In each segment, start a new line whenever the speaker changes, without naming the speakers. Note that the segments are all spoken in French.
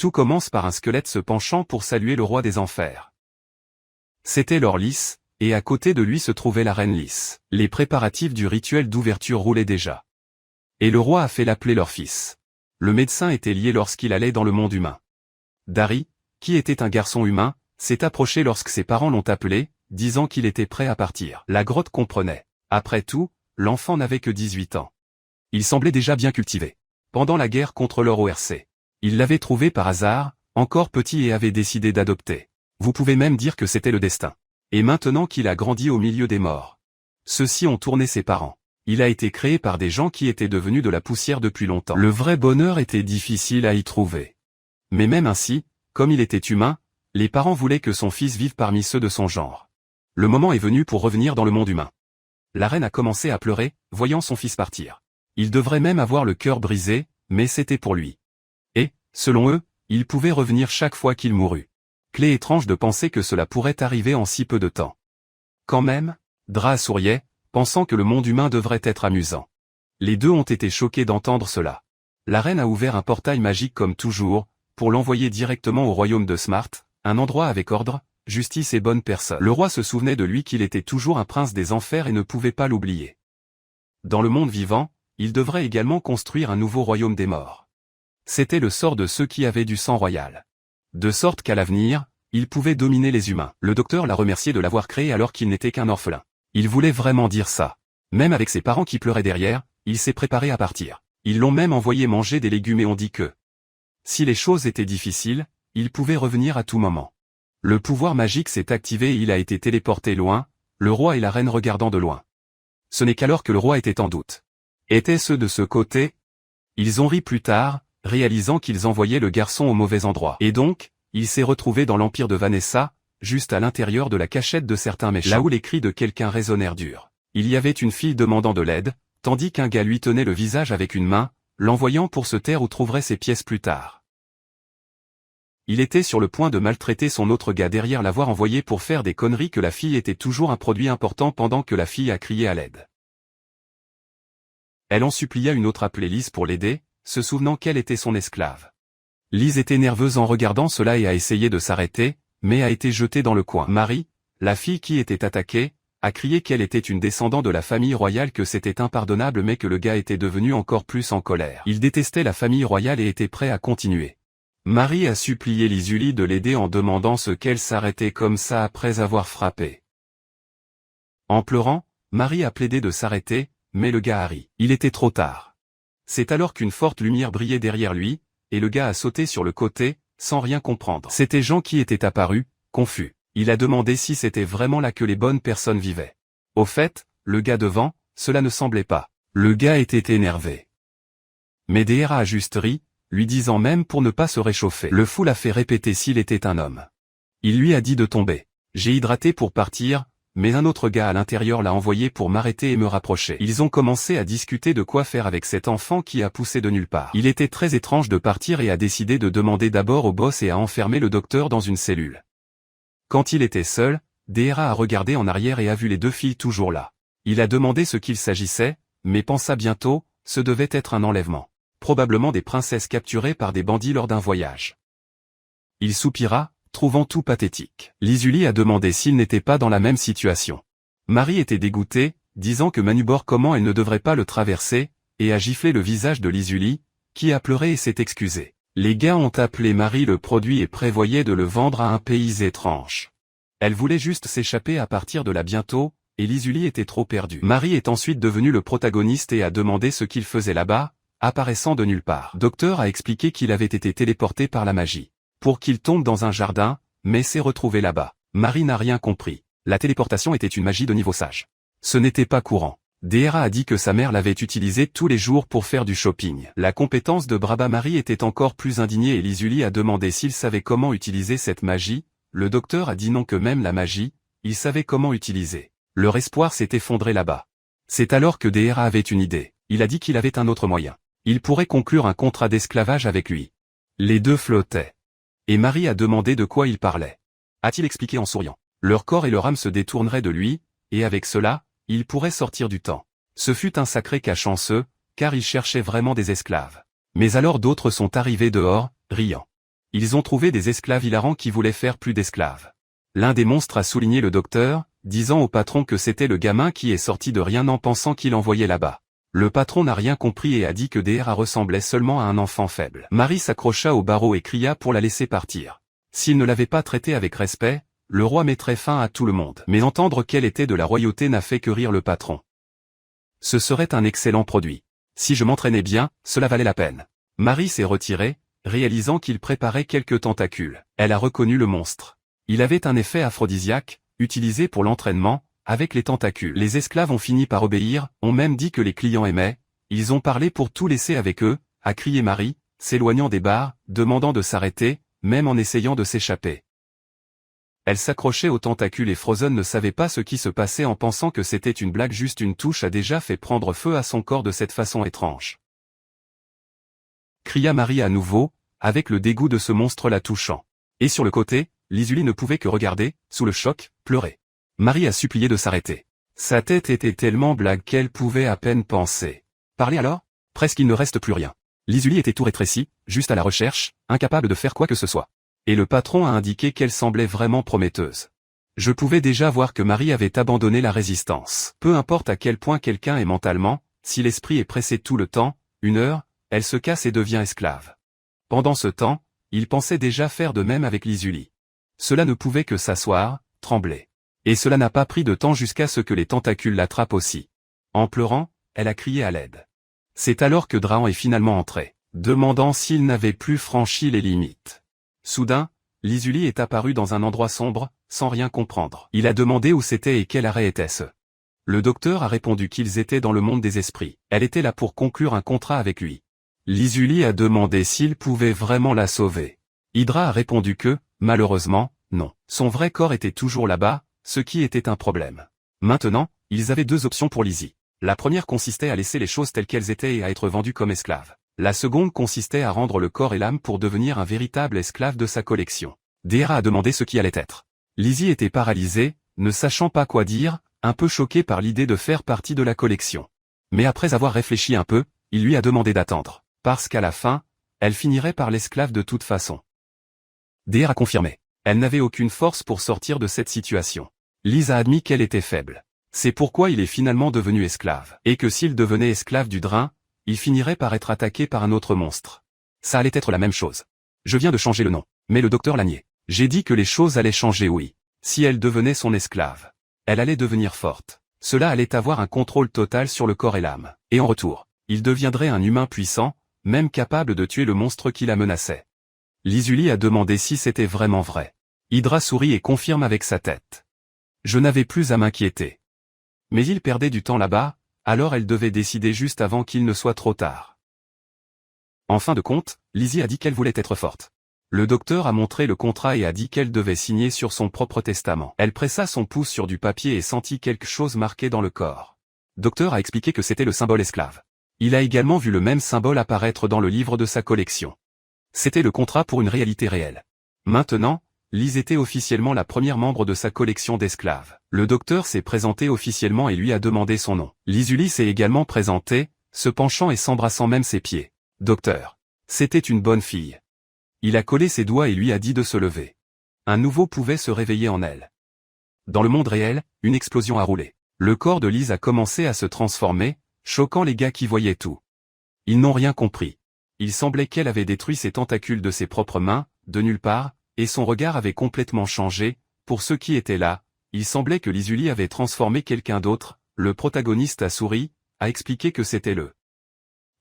Tout commence par un squelette se penchant pour saluer le roi des enfers. C'était Lord Lys, et à côté de lui se trouvait la reine Lys. Les préparatifs du rituel d'ouverture roulaient déjà. Et le roi a fait l'appeler leur fils. Le médecin était lié lorsqu'il allait dans le monde humain. Dari, qui était un garçon humain, s'est approché lorsque ses parents l'ont appelé, disant qu'il était prêt à partir. La grotte comprenait. Après tout, l'enfant n'avait que 18 ans. Il semblait déjà bien cultivé. Pendant la guerre contre l'ORC, il l'avait trouvé par hasard, encore petit et avait décidé d'adopter. Vous pouvez même dire que c'était le destin. Et maintenant qu'il a grandi au milieu des morts, ceux-ci ont tourné ses parents. Il a été créé par des gens qui étaient devenus de la poussière depuis longtemps. Le vrai bonheur était difficile à y trouver. Mais même ainsi, comme il était humain, les parents voulaient que son fils vive parmi ceux de son genre. Le moment est venu pour revenir dans le monde humain. La reine a commencé à pleurer, voyant son fils partir. Il devrait même avoir le cœur brisé, mais c'était pour lui. Et, selon eux, il pouvait revenir chaque fois qu'il mourut. Clé étrange de penser que cela pourrait arriver en si peu de temps. Quand même, Dra souriait, pensant que le monde humain devrait être amusant. Les deux ont été choqués d'entendre cela. La reine a ouvert un portail magique comme toujours, pour l'envoyer directement au royaume de Smart, un endroit avec ordre, justice et bonnes personnes. Le roi se souvenait de lui qu'il était toujours un prince des enfers et ne pouvait pas l'oublier. Dans le monde vivant, il devrait également construire un nouveau royaume des morts. C'était le sort de ceux qui avaient du sang royal. De sorte qu'à l'avenir, il pouvait dominer les humains. Le docteur l'a remercié de l'avoir créé alors qu'il n'était qu'un orphelin. Il voulait vraiment dire ça. Même avec ses parents qui pleuraient derrière, il s'est préparé à partir. Ils l'ont même envoyé manger des légumes et ont dit que, si les choses étaient difficiles, il pouvait revenir à tout moment. Le pouvoir magique s'est activé et il a été téléporté loin, le roi et la reine regardant de loin. Ce n'est qu'alors que le roi était en doute. Étaient-ce de ce côté? Ils ont ri plus tard, réalisant qu'ils envoyaient le garçon au mauvais endroit. Et donc, il s'est retrouvé dans l'empire de Vanessa, juste à l'intérieur de la cachette de certains méchants. Là où les cris de quelqu'un résonnèrent dur. Il y avait une fille demandant de l'aide, tandis qu'un gars lui tenait le visage avec une main, l'envoyant pour se taire où trouverait ses pièces plus tard. Il était sur le point de maltraiter son autre gars derrière l'avoir envoyé pour faire des conneries que la fille était toujours un produit important pendant que la fille a crié à l'aide. Elle en supplia une autre appelée Lise pour l'aider, se souvenant qu'elle était son esclave. Lise était nerveuse en regardant cela et a essayé de s'arrêter, mais a été jetée dans le coin. Marie, la fille qui était attaquée, a crié qu'elle était une descendante de la famille royale, que c'était impardonnable mais que le gars était devenu encore plus en colère. Il détestait la famille royale et était prêt à continuer. Marie a supplié Lisuli de l'aider en demandant ce qu'elle s'arrêtait comme ça après avoir frappé. En pleurant, Marie a plaidé de s'arrêter, mais le gars a ri. Il était trop tard. C'est alors qu'une forte lumière brillait derrière lui, et le gars a sauté sur le côté, sans rien comprendre. C'était Jean qui était apparu, confus. Il a demandé si c'était vraiment là que les bonnes personnes vivaient. Au fait, le gars devant, cela ne semblait pas. Le gars était énervé. Mais Dra a juste ri, lui disant même pour ne pas se réchauffer. Le fou l'a fait répéter s'il était un homme. Il lui a dit de tomber. J'ai hydraté pour partir, mais un autre gars à l'intérieur l'a envoyé pour m'arrêter et me rapprocher. Ils ont commencé à discuter de quoi faire avec cet enfant qui a poussé de nulle part. Il était très étrange de partir et a décidé de demander d'abord au boss et a enfermé le docteur dans une cellule. Quand il était seul, Dra a regardé en arrière et a vu les deux filles toujours là. Il a demandé ce qu'il s'agissait, mais pensa bientôt, ce devait être un enlèvement. Probablement des princesses capturées par des bandits lors d'un voyage. Il soupira, trouvant tout pathétique. Lisuli a demandé s'il n'était pas dans la même situation. Marie était dégoûtée, disant que Manubor comment elle ne devrait pas le traverser, et a giflé le visage de Lisuli, qui a pleuré et s'est excusé. Les gars ont appelé Marie le produit et prévoyaient de le vendre à un pays étrange. Elle voulait juste s'échapper à partir de là bientôt, et Lisuli était trop perdue. Marie est ensuite devenue le protagoniste et a demandé ce qu'il faisait là-bas, apparaissant de nulle part. Docteur a expliqué qu'il avait été téléporté par la magie, pour qu'il tombe dans un jardin, mais s'est retrouvé là-bas. Marie n'a rien compris. La téléportation était une magie de niveau sage. Ce n'était pas courant. Dra a dit que sa mère l'avait utilisée tous les jours pour faire du shopping. La compétence de Braba Marie était encore plus indignée et Lisuli a demandé s'il savait comment utiliser cette magie. Le docteur a dit non, que même la magie, il savait comment utiliser. Leur espoir s'est effondré là-bas. C'est alors que Dra avait une idée. Il a dit qu'il avait un autre moyen. Il pourrait conclure un contrat d'esclavage avec lui. Les deux flottaient. Et Marie a demandé de quoi il parlait. A-t-il expliqué en souriant. Leur corps et leur âme se détourneraient de lui, et avec cela, il pourrait sortir du temps. Ce fut un sacré cas chanceux, car il cherchait vraiment des esclaves. Mais alors d'autres sont arrivés dehors, riant. Ils ont trouvé des esclaves hilarants qui voulaient faire plus d'esclaves. L'un des monstres a souligné le docteur, disant au patron que c'était le gamin qui est sorti de rien en pensant qu'il envoyait là-bas. Le patron n'a rien compris et a dit que Dehra ressemblait seulement à un enfant faible. Marie s'accrocha au barreau et cria pour la laisser partir. S'il ne l'avait pas traitée avec respect, le roi mettrait fin à tout le monde. Mais entendre qu'elle était de la royauté n'a fait que rire le patron. Ce serait un excellent produit. Si je m'entraînais bien, cela valait la peine. Marie s'est retirée, réalisant qu'il préparait quelques tentacules. Elle a reconnu le monstre. Il avait un effet aphrodisiaque, utilisé pour l'entraînement, avec les tentacules. Les esclaves ont fini par obéir, ont même dit que les clients aimaient, ils ont parlé pour tout laisser avec eux, a crié Marie, s'éloignant des bars, demandant de s'arrêter, même en essayant de s'échapper. Elle s'accrochait aux tentacules et Frozen ne savait pas ce qui se passait en pensant que c'était une blague. Juste une touche a déjà fait prendre feu à son corps de cette façon étrange. Cria Marie à nouveau, avec le dégoût de ce monstre la touchant. Et sur le côté, Lisuli ne pouvait que regarder, sous le choc, pleurer. Marie a supplié de s'arrêter. Sa tête était tellement blague qu'elle pouvait à peine penser. Parler alors? Presque il ne reste plus rien. Lisuli était tout rétréci, juste à la recherche, incapable de faire quoi que ce soit. Et le patron a indiqué qu'elle semblait vraiment prometteuse. Je pouvais déjà voir que Marie avait abandonné la résistance. Peu importe à quel point quelqu'un est mentalement, si l'esprit est pressé tout le temps, une heure, elle se casse et devient esclave. Pendant ce temps, il pensait déjà faire de même avec Lisuli. Cela ne pouvait que s'asseoir, trembler. Et cela n'a pas pris de temps jusqu'à ce que les tentacules l'attrapent aussi. En pleurant, elle a crié à l'aide. C'est alors que Drahan est finalement entré, demandant s'il n'avait plus franchi les limites. Soudain, Lisuli est apparu dans un endroit sombre, sans rien comprendre. Il a demandé où c'était et quel arrêt était-ce. Le docteur a répondu qu'ils étaient dans le monde des esprits. Elle était là pour conclure un contrat avec lui. Lisuli a demandé s'il pouvait vraiment la sauver. Hydra a répondu que, malheureusement, non. Son vrai corps était toujours là-bas, ce qui était un problème. Maintenant, ils avaient deux options pour Lizzie. La première consistait à laisser les choses telles qu'elles étaient et à être vendue comme esclave. La seconde consistait à rendre le corps et l'âme pour devenir un véritable esclave de sa collection. Dehra a demandé ce qui allait être. Lizzie était paralysée, ne sachant pas quoi dire, un peu choquée par l'idée de faire partie de la collection. Mais après avoir réfléchi un peu, il lui a demandé d'attendre, parce qu'à la fin, elle finirait par l'esclave de toute façon. Dehra confirmait. Elle n'avait aucune force pour sortir de cette situation. Liz a admis qu'elle était faible. C'est pourquoi il est finalement devenu esclave. Et que s'il devenait esclave du drain, il finirait par être attaqué par un autre monstre. Ça allait être la même chose. Je viens de changer le nom, mais le docteur l'a nié. J'ai dit que les choses allaient changer, oui. Si elle devenait son esclave, elle allait devenir forte. Cela allait avoir un contrôle total sur le corps et l'âme. Et en retour, il deviendrait un humain puissant, même capable de tuer le monstre qui la menaçait. Lisuli a demandé si c'était vraiment vrai. Hydra sourit et confirme avec sa tête. Je n'avais plus à m'inquiéter. Mais il perdait du temps là-bas, alors elle devait décider juste avant qu'il ne soit trop tard. En fin de compte, Lizzie a dit qu'elle voulait être forte. Le docteur a montré le contrat et a dit qu'elle devait signer sur son propre testament. Elle pressa son pouce sur du papier et sentit quelque chose marqué dans le corps. Docteur a expliqué que c'était le symbole esclave. Il a également vu le même symbole apparaître dans le livre de sa collection. C'était le contrat pour une réalité réelle. Maintenant, Liz était officiellement la première membre de sa collection d'esclaves. Le docteur s'est présenté officiellement et lui a demandé son nom. Lisuli s'est également présenté, se penchant et s'embrassant même ses pieds. Docteur. C'était une bonne fille. Il a collé ses doigts et lui a dit de se lever. Un nouveau pouvait se réveiller en elle. Dans le monde réel, une explosion a roulé. Le corps de Liz a commencé à se transformer, choquant les gars qui voyaient tout. Ils n'ont rien compris. Il semblait qu'elle avait détruit ses tentacules de ses propres mains, de nulle part, et son regard avait complètement changé. Pour ceux qui étaient là, il semblait que Lisuli avait transformé quelqu'un d'autre. Le protagoniste a souri, a expliqué que c'était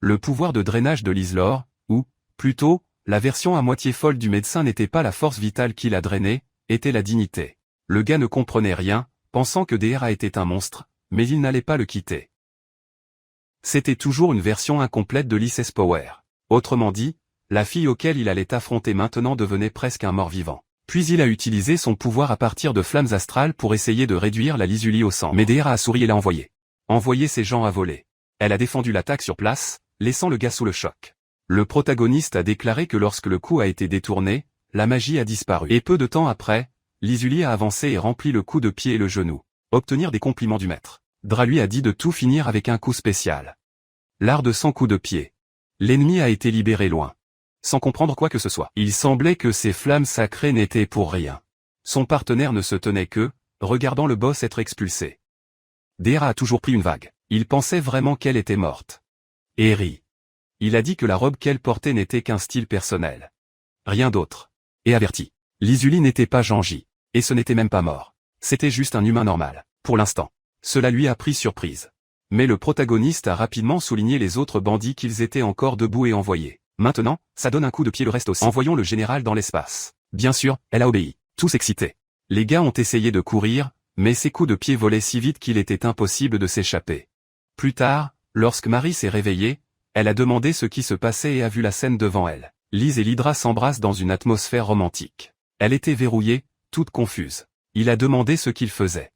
le pouvoir de drainage de Liz-Lore, ou, plutôt, la version à moitié folle du médecin n'était pas la force vitale qui la drainait, était la dignité. Le gars ne comprenait rien, pensant que Dehra était un monstre, mais il n'allait pas le quitter. C'était toujours une version incomplète de Liz Power. Autrement dit, la fille auquel il allait affronter maintenant devenait presque un mort-vivant. Puis il a utilisé son pouvoir à partir de flammes astrales pour essayer de réduire la Lisuli au sang. Mais Dehra a souri et l'a envoyé. Envoyé ses gens à voler. Elle a défendu l'attaque sur place, laissant le gars sous le choc. Le protagoniste a déclaré que lorsque le coup a été détourné, la magie a disparu. Et peu de temps après, Lisuli a avancé et rempli le coup de pied et le genou. Obtenir des compliments du maître. Dra lui a dit de tout finir avec un coup spécial. L'art de 100 coups de pied. L'ennemi a été libéré loin. sans comprendre quoi que ce soit. Il semblait que ces flammes sacrées n'étaient pour rien. Son partenaire ne se tenait que, regardant le boss être expulsé. Deera a toujours pris une vague. Il pensait vraiment qu'elle était morte. Et rit. Il a dit que la robe qu'elle portait n'était qu'un style personnel. Rien d'autre. Et averti. L'Izuli n'était pas Janji. Et ce n'était même pas mort. C'était juste un humain normal. Pour l'instant. Cela lui a pris surprise. Mais le protagoniste a rapidement souligné les autres bandits qu'ils étaient encore debout et envoyés. Maintenant, ça donne un coup de pied le reste aussi. Envoyons le général dans l'espace. Bien sûr, elle a obéi. Tous excités. Les gars ont essayé de courir, mais ces coups de pied volaient si vite qu'il était impossible de s'échapper. Plus tard, lorsque Marie s'est réveillée, elle a demandé ce qui se passait et a vu la scène devant elle. Lise et l'Hydra s'embrassent dans une atmosphère romantique. Elle était verrouillée, toute confuse. Il a demandé ce qu'il faisait.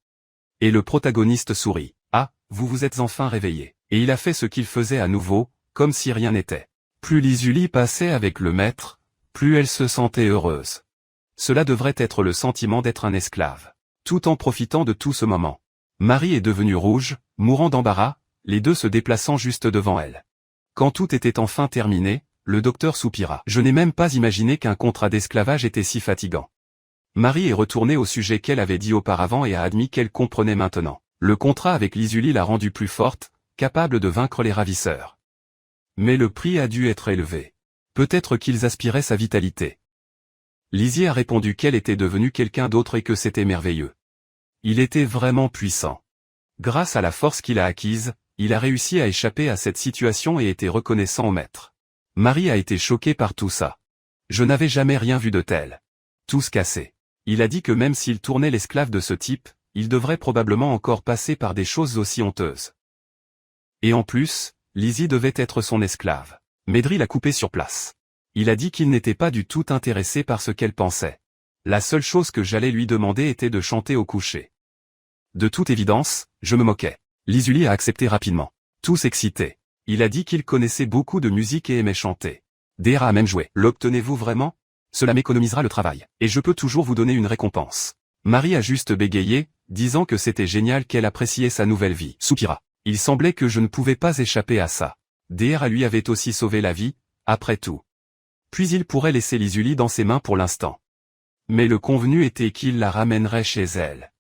Et le protagoniste sourit. Ah, vous vous êtes enfin réveillé. Et il a fait ce qu'il faisait à nouveau, comme si rien n'était. Plus l'Izuli passait avec le maître, plus elle se sentait heureuse. Cela devrait être le sentiment d'être un esclave. Tout en profitant de tout ce moment. Marie est devenue rouge, mourant d'embarras, les deux se déplaçant juste devant elle. Quand tout était enfin terminé, le docteur soupira. Je n'ai même pas imaginé qu'un contrat d'esclavage était si fatigant. Marie est retournée au sujet qu'elle avait dit auparavant et a admis qu'elle comprenait maintenant. Le contrat avec l'Izuli l'a rendue plus forte, capable de vaincre les ravisseurs. Mais le prix a dû être élevé. Peut-être qu'ils aspiraient sa vitalité. Lizzie a répondu qu'elle était devenue quelqu'un d'autre et que c'était merveilleux. Il était vraiment puissant. Grâce à la force qu'il a acquise, il a réussi à échapper à cette situation et était reconnaissant au maître. Marie a été choquée par tout ça. Je n'avais jamais rien vu de tel. Tous cassés. Il a dit que même s'il tournait l'esclave de ce type, il devrait probablement encore passer par des choses aussi honteuses. Et en plus, Lizzie devait être son esclave. Medri l'a coupé sur place. Il a dit qu'il n'était pas du tout intéressé par ce qu'elle pensait. La seule chose que j'allais lui demander était de chanter au coucher. De toute évidence, je me moquais. L'Izuli a accepté rapidement. Tous excités. Il a dit qu'il connaissait beaucoup de musique et aimait chanter. Deera a même joué. L'obtenez-vous vraiment? Cela m'économisera le travail. Et je peux toujours vous donner une récompense. Marie a juste bégayé, disant que c'était génial qu'elle appréciait sa nouvelle vie. Soupira. Il semblait que je ne pouvais pas échapper à ça. Deera lui avait aussi sauvé la vie, après tout. Puis il pourrait laisser l'Izuli dans ses mains pour l'instant. Mais le convenu était qu'il la ramènerait chez elle.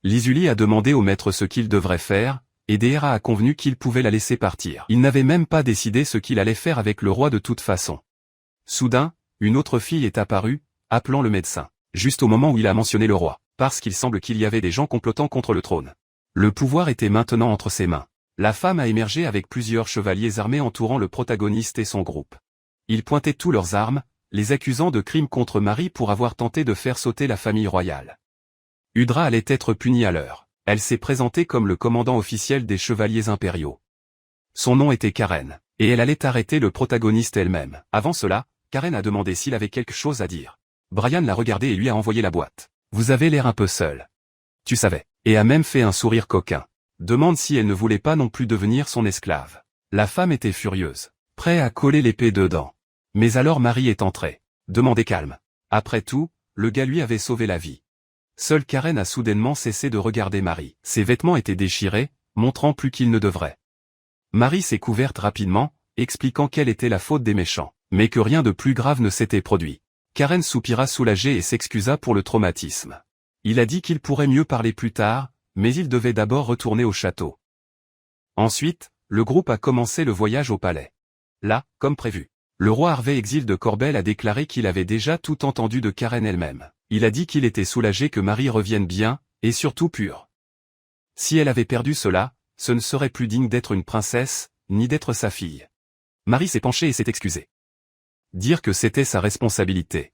L'Izuli a demandé au maître ce qu'il devrait faire, et Deera a convenu qu'il pouvait la laisser partir. Il n'avait même pas décidé ce qu'il allait faire avec le roi de toute façon. Soudain, une autre fille est apparue, appelant le médecin. Juste au moment où il a mentionné le roi, parce qu'il semble qu'il y avait des gens complotant contre le trône. Le pouvoir était maintenant entre ses mains. La femme a émergé avec plusieurs chevaliers armés entourant le protagoniste et son groupe. Ils pointaient tous leurs armes, les accusant de crimes contre Marie pour avoir tenté de faire sauter la famille royale. Udra allait être punie à l'heure. Elle s'est présentée comme le commandant officiel des chevaliers impériaux. Son nom était Karen, et elle allait arrêter le protagoniste elle-même. Avant cela, Karen a demandé s'il avait quelque chose à dire. Brian l'a regardé et lui a envoyé la boîte. Vous avez l'air un peu seul. Tu savais. Et a même fait un sourire coquin. Demande si elle ne voulait pas non plus devenir son esclave. La femme était furieuse, prête à coller l'épée dedans. Mais alors Marie est entrée. Demandez calme. Après tout, le gars lui avait sauvé la vie. Seule Karen a soudainement cessé de regarder Marie. Ses vêtements étaient déchirés, montrant plus qu'il ne devrait. Marie s'est couverte rapidement, expliquant quelle était la faute des méchants, mais que rien de plus grave ne s'était produit. Karen soupira soulagée et s'excusa pour le traumatisme. Il a dit qu'il pourrait mieux parler plus tard, mais il devait d'abord retourner au château. Ensuite, le groupe a commencé le voyage au palais. Là, comme prévu, le roi Harvey Exil de Corbel a déclaré qu'il avait déjà tout entendu de Karen elle-même. Il a dit qu'il était soulagé que Marie revienne bien, et surtout pure. Si elle avait perdu cela, ce ne serait plus digne d'être une princesse, ni d'être sa fille. Marie s'est penchée et s'est excusée. Dire que c'était sa responsabilité.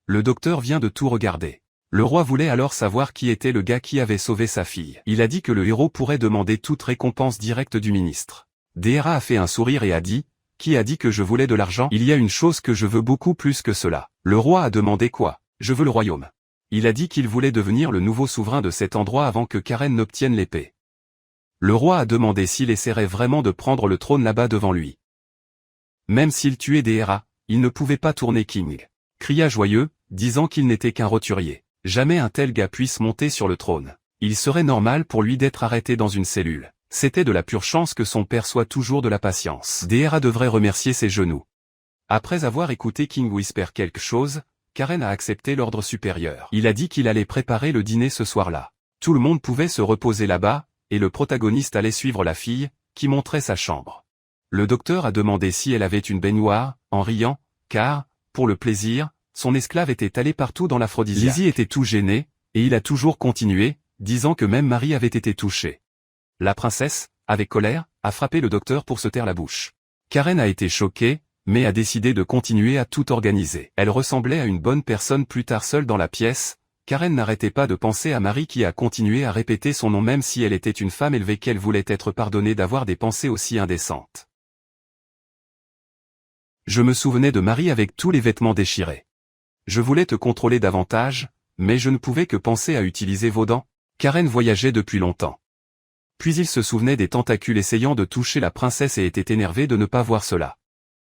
Le docteur vient de tout regarder. Le roi voulait alors savoir qui était le gars qui avait sauvé sa fille. Il a dit que le héros pourrait demander toute récompense directe du ministre. Deera a fait un sourire et a dit, « Qui a dit que je voulais de l'argent? Il y a une chose que je veux beaucoup plus que cela. » Le roi a demandé quoi? « Je veux le royaume. » Il a dit qu'il voulait devenir le nouveau souverain de cet endroit avant que Karen n'obtienne l'épée. Le roi a demandé s'il essaierait vraiment de prendre le trône là-bas devant lui. Même s'il tuait Deera, il ne pouvait pas tourner King. Cria joyeux, disant qu'il n'était qu'un roturier. Jamais un tel gars puisse monter sur le trône. Il serait normal pour lui d'être arrêté dans une cellule. C'était de la pure chance que son père soit toujours de la patience. Deera devrait remercier ses genoux. Après avoir écouté King whisper quelque chose, Karen a accepté l'ordre supérieur. Il a dit qu'il allait préparer le dîner ce soir-là. Tout le monde pouvait se reposer là-bas, et le protagoniste allait suivre la fille, qui montrait sa chambre. Le docteur a demandé si elle avait une baignoire, en riant, car, pour le plaisir, son esclave était allé partout dans l'aphrodisiaque. Lizzie était tout gêné, et il a toujours continué, disant que même Marie avait été touchée. La princesse, avec colère, a frappé le docteur pour se taire la bouche. Karen a été choquée, mais a décidé de continuer à tout organiser. Elle ressemblait à une bonne personne plus tard seule dans la pièce. Karen n'arrêtait pas de penser à Marie qui a continué à répéter son nom même si elle était une femme élevée qu'elle voulait être pardonnée d'avoir des pensées aussi indécentes. Je me souvenais de Marie avec tous les vêtements déchirés. Je voulais te contrôler davantage, mais je ne pouvais que penser à utiliser vos dents. Karen voyageait depuis longtemps. Puis il se souvenait des tentacules essayant de toucher la princesse et était énervé de ne pas voir cela.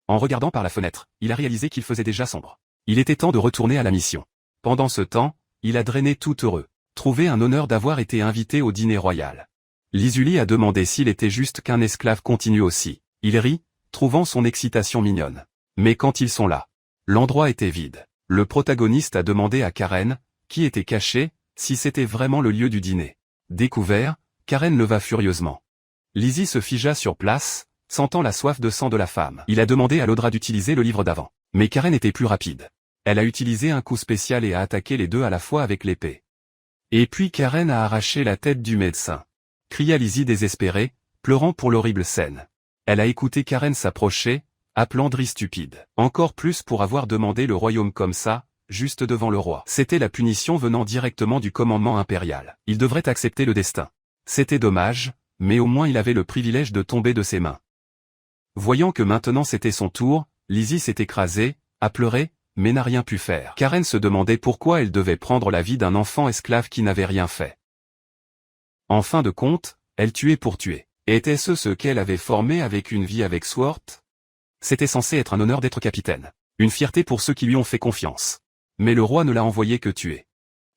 En regardant par la fenêtre, il a réalisé qu'il faisait déjà sombre. Il était temps de retourner à la mission. Pendant ce temps, il a drainé tout heureux. Trouvé un honneur d'avoir été invité au dîner royal. Lizuli a demandé s'il était juste qu'un esclave continue aussi. Il rit, trouvant son excitation mignonne. Mais quand ils sont là, l'endroit était vide. Le protagoniste a demandé à Karen, qui était cachée, si c'était vraiment le lieu du dîner. Découvert, Karen leva furieusement. Lizzie se figea sur place, sentant la soif de sang de la femme. Il a demandé à l'Audra d'utiliser le livre d'avant. Mais Karen était plus rapide. Elle a utilisé un coup spécial et a attaqué les deux à la fois avec l'épée. Et puis Karen a arraché la tête du médecin. Cria Lizzie désespérée, pleurant pour l'horrible scène. Elle a écouté Karen s'approcher, appelant Dri stupide. Encore plus pour avoir demandé le royaume comme ça, juste devant le roi. C'était la punition venant directement du commandement impérial. Il devrait accepter le destin. C'était dommage, mais au moins il avait le privilège de tomber de ses mains. Voyant que maintenant c'était son tour, Lizzie s'est écrasée, a pleuré, mais n'a rien pu faire. Karen se demandait pourquoi elle devait prendre la vie d'un enfant esclave qui n'avait rien fait. En fin de compte, elle tuait pour tuer. Était-ce ce qu'elle avait formé avec une vie avec Swart? C'était censé être un honneur d'être capitaine. Une fierté pour ceux qui lui ont fait confiance. Mais le roi ne l'a envoyé que tuer.